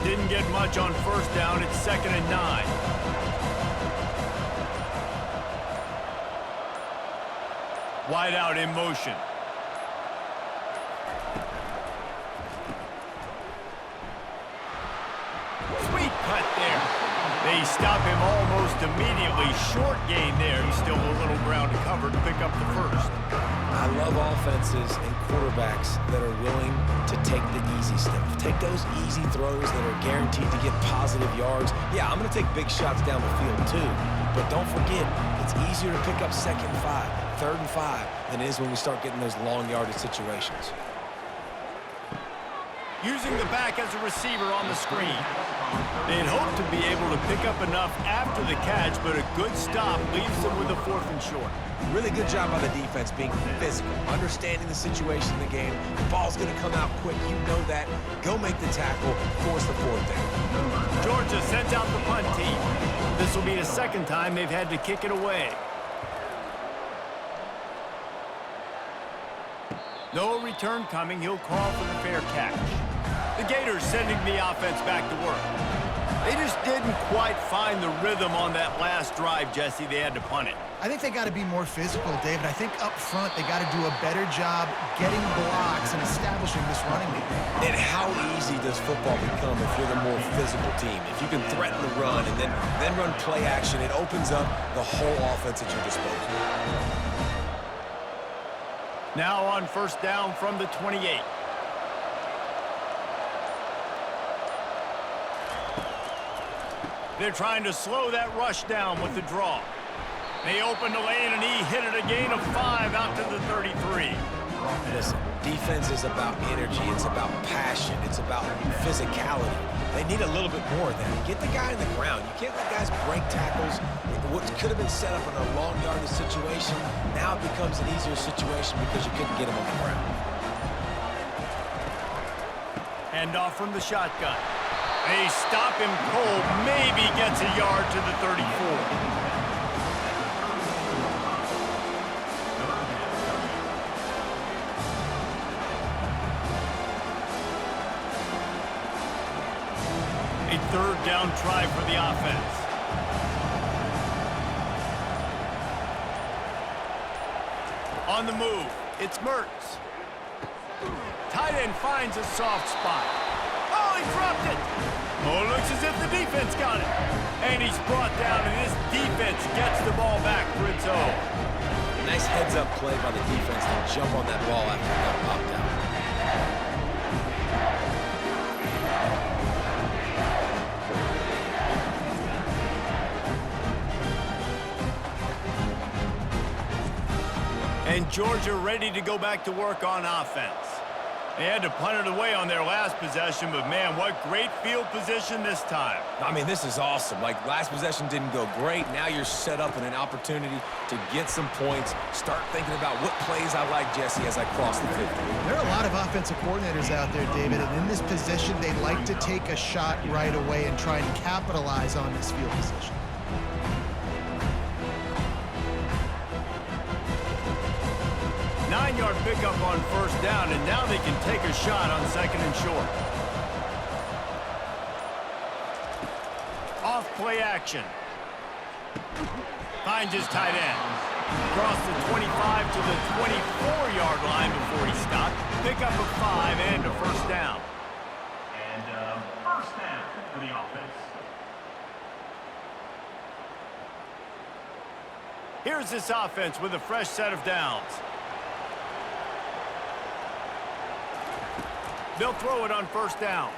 Didn't get much on 1st down. It's 2nd and 9. Wide out in motion. Sweet cut there. They stop him almost immediately. Short gain there. He's still a little ground to cover to pick up the 1st. I love offenses and quarterbacks that are willing to take the easy stuff. Take those easy throws that are guaranteed to get positive yards. Yeah, I'm going to take big shots down the field too. But don't forget, it's easier to pick up 2nd and 5, 3rd and 5 than it is when we start getting those long yardage situations. Using the back as a receiver on the screen. They'd hope to be able to pick up enough after the catch, but a good stop leaves them with a 4th and short. Really good job by the defense being physical, understanding the situation in the game. The ball's going to come out quick. You know that. Go make the tackle, force the 4th down. Georgia sends out the punt team. This will be the 2nd time they've had to kick it away. No return coming. He'll call for the fair catch. The Gators sending the offense back to work. They just didn't quite find the rhythm on that last drive, Jesse. They had to punt it. I think they got to be more physical, David. I think up front they got to do a better job getting blocks and establishing this running game. And how easy does football become if you're the more physical team? If you can threaten the run and then run play action, it opens up the whole offense at your disposal. Now on 1st down from the 28. They're trying to slow that rush down with the draw. They opened the lane, and he hit it a gain of 5 out to the 33. Listen, defense is about energy. It's about passion. It's about physicality. They need a little bit more of that. Get the guy in the ground. You can't let guys break tackles. What could have been set up in a long yardage situation, now it becomes an easier situation because you couldn't get him on the ground. Hand off from the shotgun. They stop him cold. Maybe gets a yard to the 34. A 3rd down try for the offense. On the move, it's Mertz. Tight end finds a soft spot. Oh, he dropped it. Oh, it looks as if the defense got it. And he's brought down, and this defense gets the ball back for its own. Nice heads-up play by the defense to jump on that ball after it got popped out. And Georgia ready to go back to work on offense. They had to punt it away on their last possession, but man, what great field position this time. I mean, this is awesome. Like, last possession didn't go great. Now you're set up in an opportunity to get some points. Start thinking about what plays I like, Jesse, as I cross the 50. There are a lot of offensive coordinators out there, David, and in this position, they like to take a shot right away and try and capitalize on this field position. Nine-yard pickup on 1st down, and now they can take a shot on 2nd and short. Off play action. Finds his tight end. Across the 25 to the 24-yard line before he stopped. Pick up a 5 and a 1st down. And 1st down for the offense. Here's this offense with a fresh set of downs. They'll throw it on first down.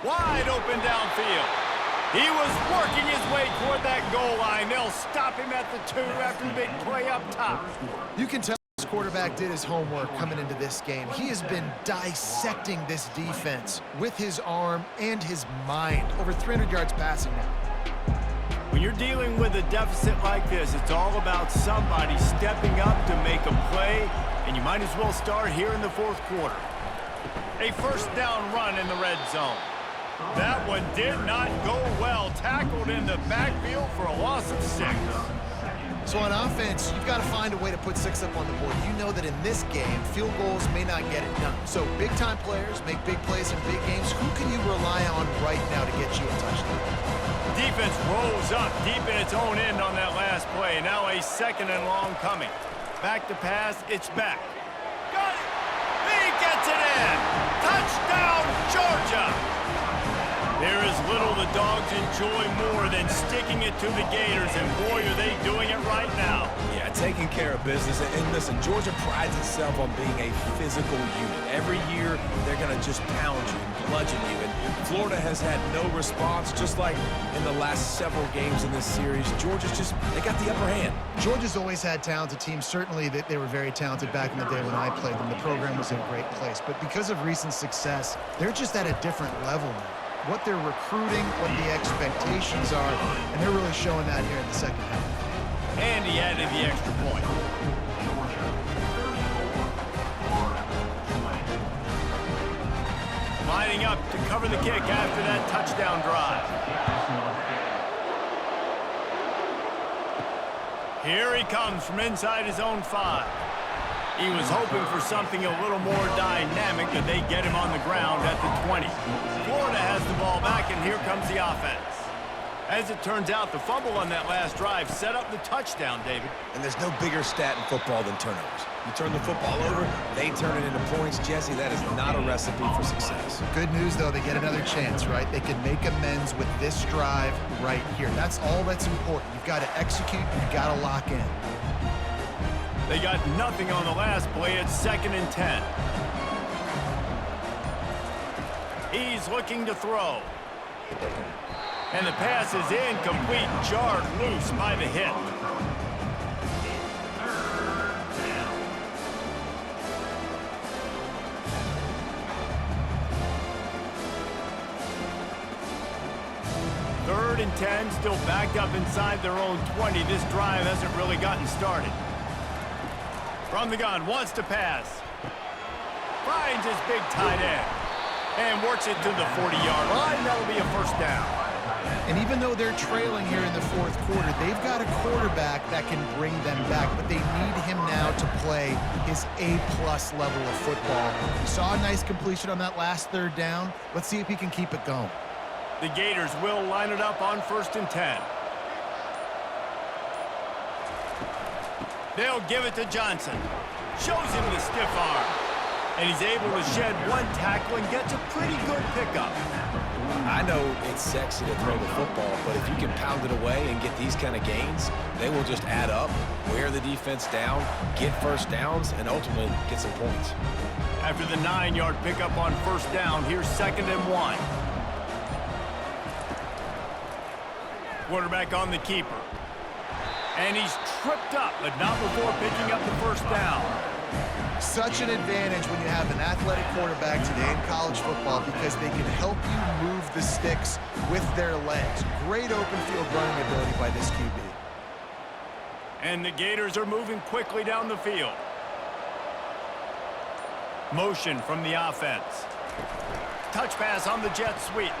Wide open downfield. He was working his way toward that goal line. They'll stop him at the 2 after the big play up top. You can tell this quarterback did his homework coming into this game. He has been dissecting this defense with his arm and his mind. Over 300 yards passing now. When you're dealing with a deficit like this, it's all about somebody stepping up to make a play, and you might as well start here in the fourth quarter. A first down run in the red zone. That one did not go well. Tackled in the backfield for a loss of 6. So on offense, you've got to find a way to put 6 up on the board. You know that in this game, field goals may not get it done. So big-time players make big plays in big games. Who can you rely on right now to get you a touchdown? Defense rolls up deep in its own end on that last play. Now a 2nd and long coming. Back to pass. It's back. Got it. He gets it in. Touchdown, Georgia. There is little the Dogs enjoy more than sticking it to the Gators, and boy, are they doing it right now. Yeah, taking care of business. And listen, Georgia prides itself on being a physical unit. Every year, they're going to just pound you and bludgeon you. And Florida has had no response, just like in the last several games in this series. Georgia's they got the upper hand. Georgia's always had talented teams. Certainly, they were very talented back in the day when I played them. The program was in a great place. But because of recent success, they're just at a different level now. What they're recruiting, what the expectations are, and they're really showing that here in the second half. And he added the extra point. Lining up to cover the kick after that touchdown drive. Here he comes from inside his own 5. He was hoping for something a little more dynamic, but they get him on the ground at the 20. Florida has the ball back, and here comes the offense. As it turns out, the fumble on that last drive set up the touchdown, David. And there's no bigger stat in football than turnovers. You turn the football over, they turn it into points. Jesse, that is not a recipe for success. Good news, though, they get another chance, right? They can make amends with this drive right here. That's all that's important. You've got to execute, you've got to lock in. They got nothing on the last play. It's 2nd and 10. He's looking to throw. And the pass is incomplete, jarred loose by the hit. Third and 10, still backed up inside their own 20. This drive hasn't really gotten started. From the gun, wants to pass. Finds his big tight end. And works it to the 40-yard line. That'll be a first down. And even though they're trailing here in the fourth quarter, they've got a quarterback that can bring them back, but they need him now to play his A-plus level of football. We saw a nice completion on that last 3rd down. Let's see if he can keep it going. The Gators will line it up on 1st and 10. They'll give it to Johnson. Shows him the stiff arm. And he's able to shed one tackle and gets a pretty good pickup. I know it's sexy to throw the football, but if you can pound it away and get these kind of gains, they will just add up, wear the defense down, get first downs, and ultimately get some points. After the 9-yard pickup on 1st down, here's 2nd and 1. Quarterback on the keeper. And he's tripped up, but not before picking up the first down. Such an advantage when you have an athletic quarterback today in college football because they can help you move the sticks with their legs. Great open field running ability by this QB. And the Gators are moving quickly down the field. Motion from the offense. Touch pass on the jet sweep.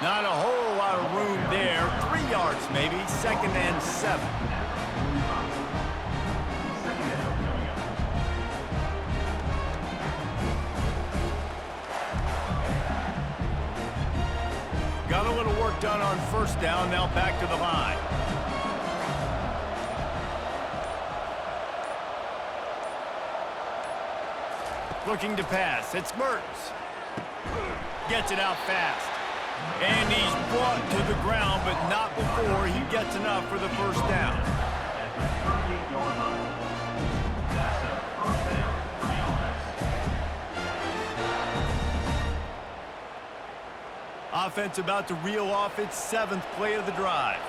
Not a whole lot of room there. 3 yards maybe. 2nd and 7. Got a little work done on 1st down. Now back to the line. Looking to pass. It's Mertz. Gets it out fast. And he's brought to the ground, but not before he gets enough for the first down. at 38-yard line. That's a first down for the offense. Offense about to reel off its 7th play of the drive.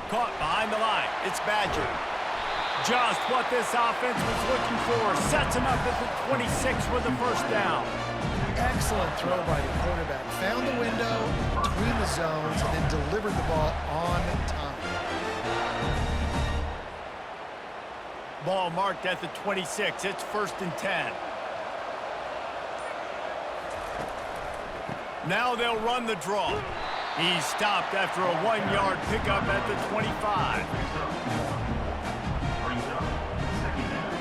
Caught behind the line. It's Badger. Just what this offense was looking for. Sets him up at the 26 with the first down. Excellent throw by the quarterback. Found the window between the zones and then delivered the ball on time. Ball marked at the 26. It's 1st and 10. Now they'll run the draw. He's stopped after a 1-yard pickup at the 25. Brings up second down.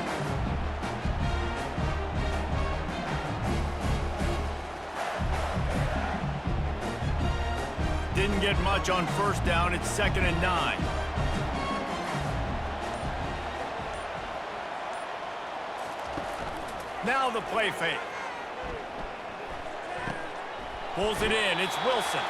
Didn't get much on first down. It's 2nd and 9. Now the play fake. Pulls it in. It's Wilson.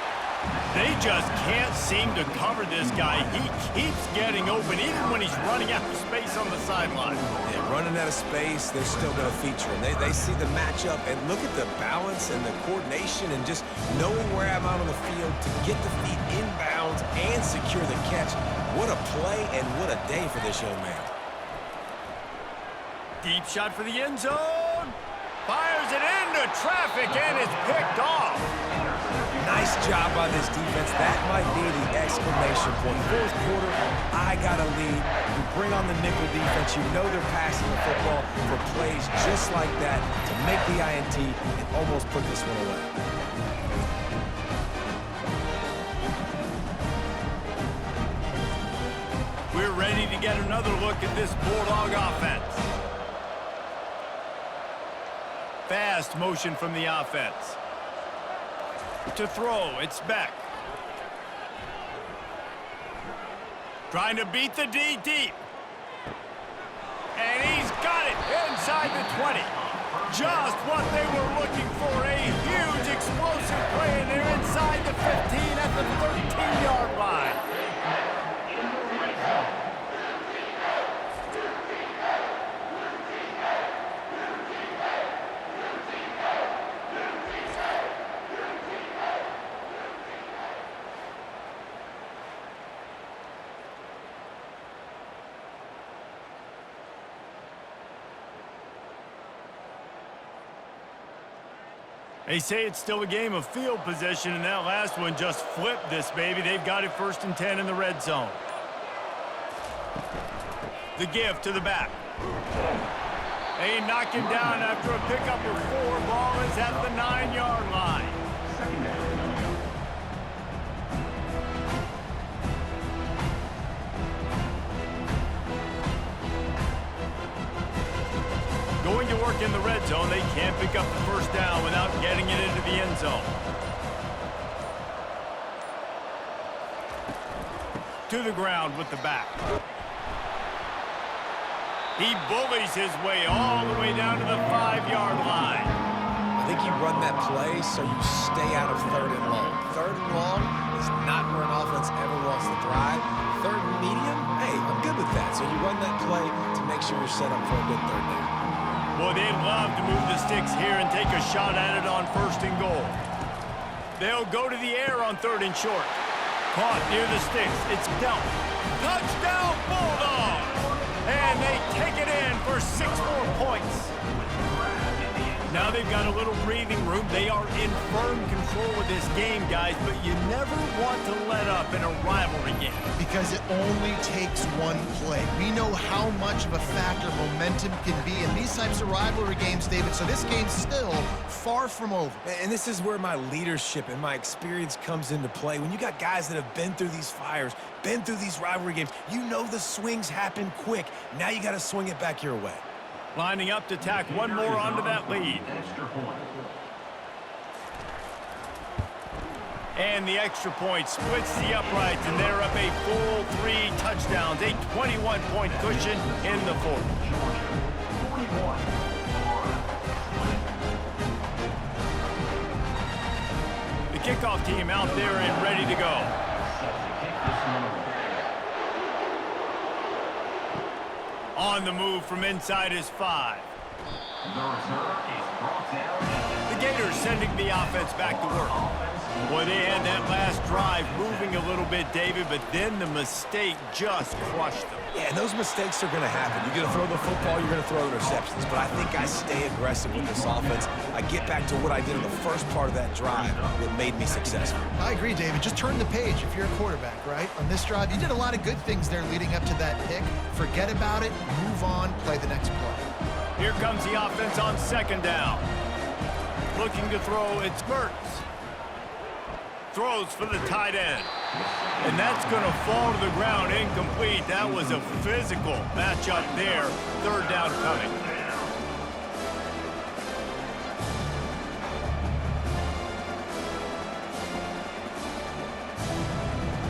They just can't seem to cover this guy. He keeps getting open, even when he's running out of space on the sideline. Yeah, running out of space, they're still going to feature him. They see the matchup, and look at the balance and the coordination and just knowing where I'm out on the field to get the feet inbounds and secure the catch. What a play and what a day for this young man. Deep shot for the end zone. Fires it into traffic, and it's picked off. Nice job by this defense. That might be the exclamation point. 4th quarter, I got a lead. You bring on the nickel defense. You know they're passing the football for plays just like that to make the INT and almost put this one away. We're ready to get another look at this Bulldog offense. Fast motion from the offense. To throw, it's Beck. Trying to beat the D deep. And he's got it inside the 20. Just what they were looking for. A huge explosive play, and they're inside the 15 at the 13-yard line. They say it's still a game of field position, and that last one just flipped this baby. They've got it 1st and 10 in the red zone. The give to the back. They knock him down after a pickup of 4. Ball is at the 9-yard line. Second down. Going to work in the red zone, they can't pick up the first down without getting it into the end zone. To the ground with the back. He bullies his way all the way down to the 5-yard line. I think you run that play so you stay out of 3rd and long. 3rd and long is not where an offense ever wants to thrive. 3rd and medium, hey, I'm good with that. So you run that play to make sure you're set up for a good 3rd down. Boy, they'd love to move the sticks here and take a shot at it on 1st and goal. They'll go to the air on 3rd and short. Caught near the sticks. It's dealt. Touchdown, Bulldogs! And they take it in for 6 more points. Now they've got a little breathing room. They are in firm control of this game, guys, but you never want to let up in a rivalry game. Because it only takes one play. We know how much of a factor momentum can be in these types of rivalry games, David, so this game's still far from over. And this is where my leadership and my experience comes into play. When you got guys that have been through these fires, been through these rivalry games, you know the swings happen quick. Now you got to swing it back your way. Lining up to tack one more onto that lead. Extra point. And the extra point splits the uprights, and they're up a full 3 touchdowns, a 21-point cushion in the 4th. The kickoff team out there and ready to go. On the move from inside his 5. The Gators sending the offense back to work. Boy, they had that last drive moving a little bit, David, but then the mistake just crushed them. Yeah, and those mistakes are going to happen. You're going to throw the football, you're going to throw interceptions. But I think I stay aggressive with this offense. I get back to what I did in the first part of that drive that made me successful. I agree, David. Just turn the page if you're a quarterback, right? On this drive, you did a lot of good things there leading up to that pick. Forget about it, move on, play the next play. Here comes the offense on second down. Looking to throw, it's Mertz. Throws for the tight end. And that's going to fall to the ground incomplete. That was a physical matchup there. Third down coming.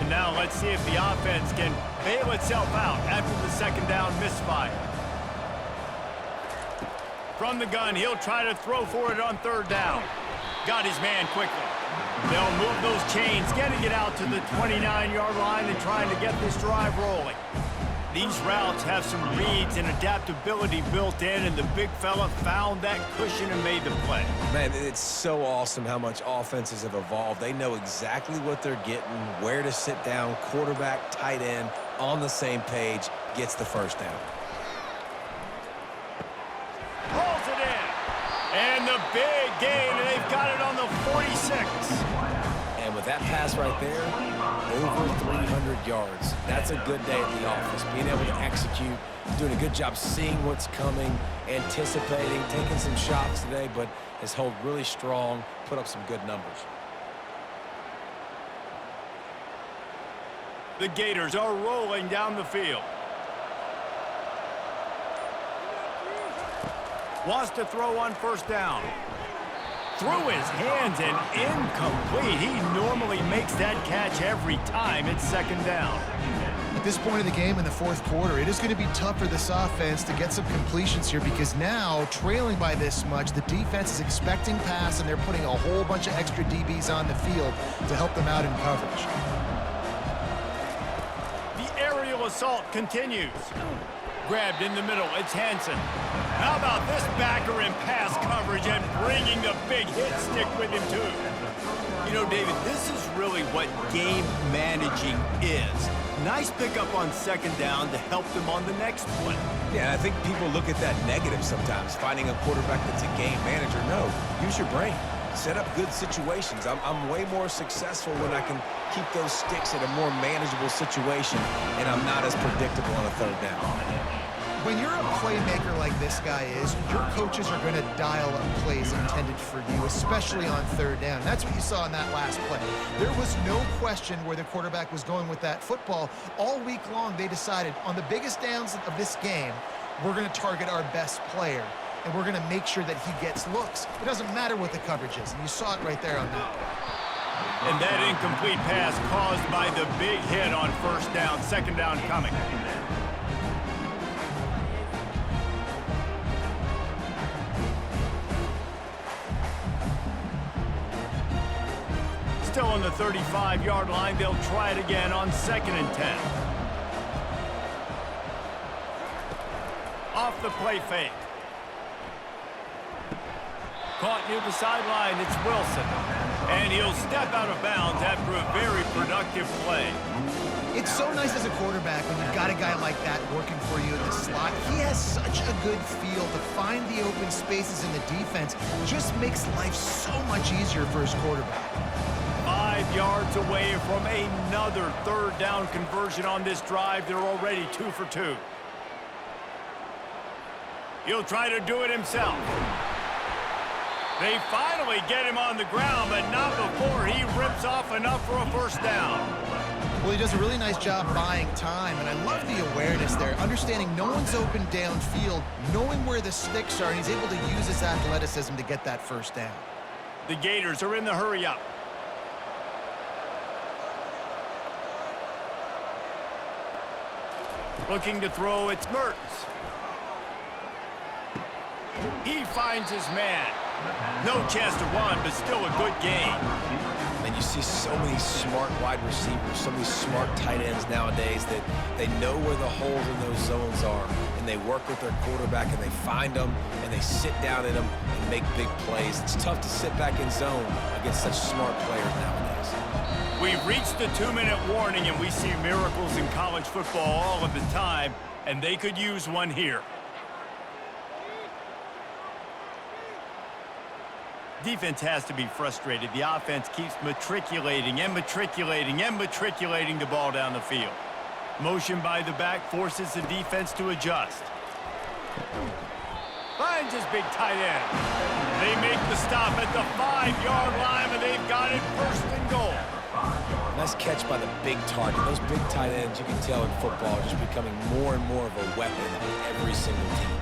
And now let's see if the offense can bail itself out after the second down misfire. From the gun, he'll try to throw for it on third down. Got his man quickly. They'll move those chains, getting it out to the 29-yard line and trying to get this drive rolling. These routes have some reads and adaptability built in, and the big fella found that cushion and made the play. Man, it's so awesome how much offenses have evolved. They know exactly what they're getting, where to sit down, quarterback, tight end, on the same page, gets the first down. Rolls it in. And the big gain, and they've got it on the 46. And with that pass right there, over 300 yards. That's a good day at the office. Being able to execute, doing a good job seeing what's coming, anticipating, taking some shots today, but has held really strong, put up some good numbers. The Gators are rolling down the field. Wants to throw on first down. Through his hands and incomplete. He normally makes that catch every time. It's second down. At this point of the game in the fourth quarter, it is going to be tough for this offense to get some completions here because now, trailing by this much, the defense is expecting pass, and they're putting a whole bunch of extra DBs on the field to help them out in coverage. The aerial assault continues. Grabbed in the middle, it's Hansen. How about this backer in pass coverage and bringing the big hit stick with him too? You know, David, this is really what game managing is. Nice pickup on second down to help them on the next play. Yeah, I think people look at that negative sometimes, finding a quarterback that's a game manager. No, use your brain. Set up good situations. I'm way more successful when I can keep those sticks in a more manageable situation, and I'm not as predictable on a third down. When you're a playmaker like this guy is, your coaches are going to dial up plays intended for you, especially on third down. That's what you saw in that last play. There was no question where the quarterback was going with that football. All week long, they decided on the biggest downs of this game, we're going to target our best player, and we're going to make sure that he gets looks. It doesn't matter what the coverage is, and you saw it right there on that play. And that incomplete pass caused by the big hit on first down. Second down coming. Still on the 35-yard line. They'll try it again on 2nd and 10. Off the play fake. Caught near the sideline. It's Wilson. And he'll step out of bounds after a very productive play. It's so nice as a quarterback when you've got a guy like that working for you in the slot. He has such a good feel to find the open spaces in the defense. Just makes life so much easier for his quarterback. 5 yards away from another third down conversion on this drive. They're already 2 for 2. He'll try to do it himself. They finally get him on the ground, but not before he rips off enough for a first down. Well, he does a really nice job buying time, and I love the awareness there, understanding no one's open downfield, knowing where the sticks are, and he's able to use his athleticism to get that first down. The Gators are in the hurry-up. Looking to throw, it's Mertz. He finds his man. No chance to run, but still a good gain. And see so many smart wide receivers, so many smart tight ends nowadays that they know where the holes in those zones are, and they work with their quarterback, and they find them, and they sit down in them and make big plays. It's tough to sit back in zone against such smart players nowadays. We've reached the 2-minute warning, and we see miracles in college football all of the time, and they could use one here. Defense has to be frustrated. The offense keeps matriculating and matriculating and matriculating the ball down the field. Motion by the back forces the defense to adjust. Finds his big tight end. They make the stop at the 5-yard line, and they've got it first and goal. Nice catch by the big target. Those big tight ends, you can tell in football, are just becoming more and more of a weapon in every single team.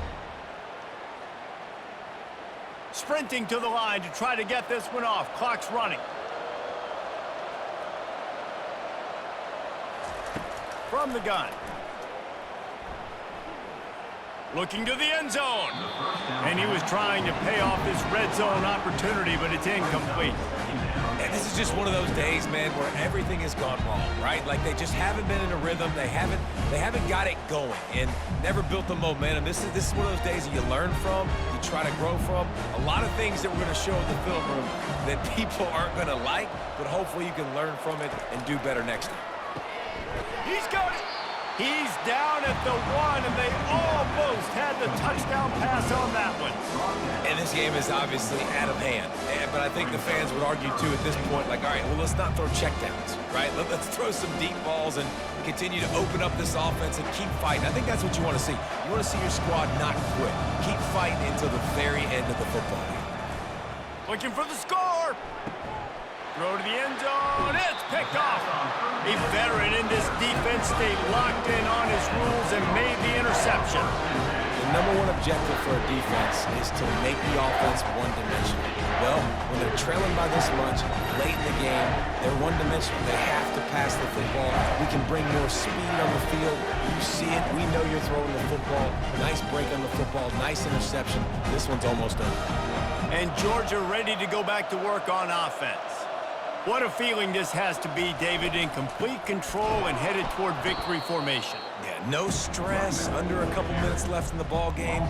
Sprinting to the line to try to get this one off. Clock's running. From the gun. Looking to the end zone. And he was trying to pay off this red zone opportunity, but it's incomplete. And this is just one of those days, man, where everything has gone wrong, right? Like they just haven't been in a rhythm. They haven't got it going and never built the momentum. This is one of those days that you learn from, you try to grow from. A lot of things that we're going to show in the film room that people aren't going to like, but hopefully you can learn from it and do better next time. He's got it. He's down at the 1, and they almost had the touchdown pass on that one. And this game is obviously out of hand. But I think the fans would argue, too, at this point, like, all right, well, let's not throw checkdowns, right? Let's throw some deep balls and continue to open up this offense and keep fighting. I think that's what you want to see. You want to see your squad not quit. Keep fighting until the very end of the football game. Looking for the score. Throw to the end zone. It's picked off. A veteran in this defense stayed locked in on his rules and made the interception. The number one objective for a defense is to make the offense one-dimensional. Well, when they're trailing by this much late in the game, they're one-dimensional. They have to pass the football. We can bring more speed on the field. You see it. We know you're throwing the football. Nice break on the football. Nice interception. This one's almost over. And Georgia ready to go back to work on offense. What a feeling this has to be, David, in complete control and headed toward victory formation. Yeah, no stress, under a couple minutes left in the ball game,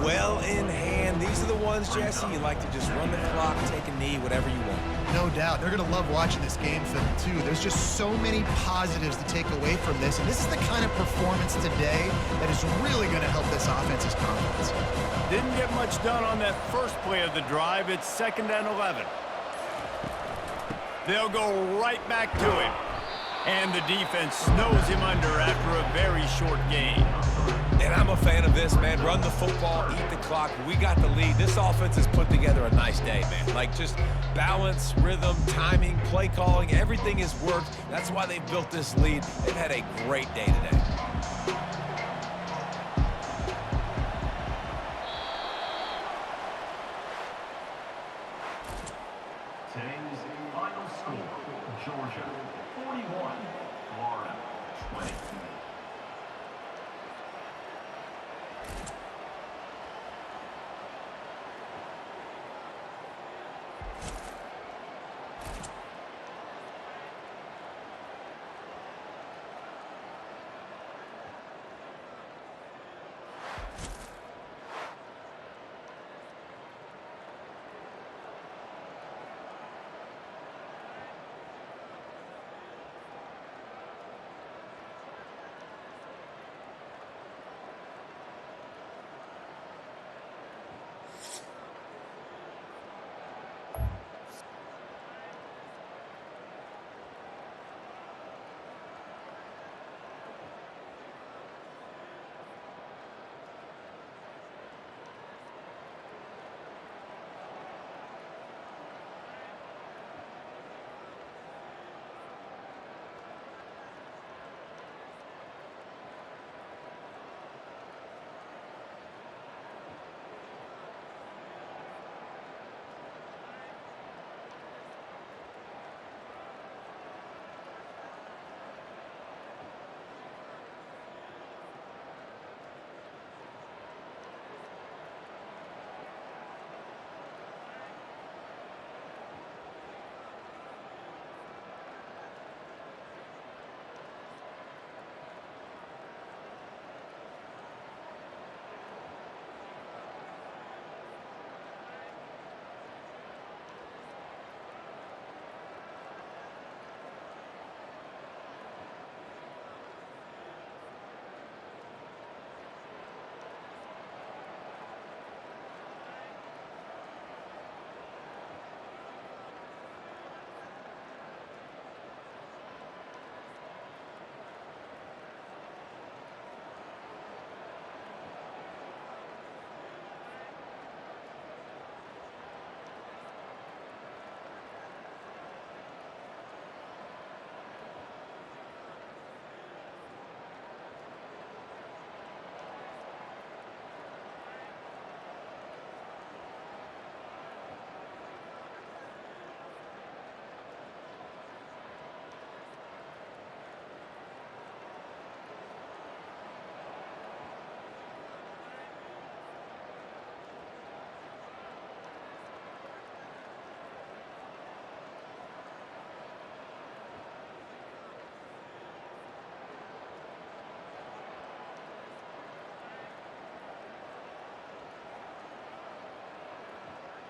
well in hand. These are the ones, Jesse, you like to just run the clock, take a knee, whatever you want. No doubt. They're going to love watching this game film, too. There's just so many positives to take away from this, and this is the kind of performance today that is really going to help this offense's confidence. Didn't get much done on that first play of the drive. It's 2nd and 11. They'll go right back to him. And the defense snows him under after a very short game. And I'm a fan of this, man. Run the football, eat the clock. We got the lead. This offense has put together a nice day, man. Like just balance, rhythm, timing, play calling, everything has worked. That's why they've built this lead. They've had a great day today. Today's final score, Georgia 41, Florida 20.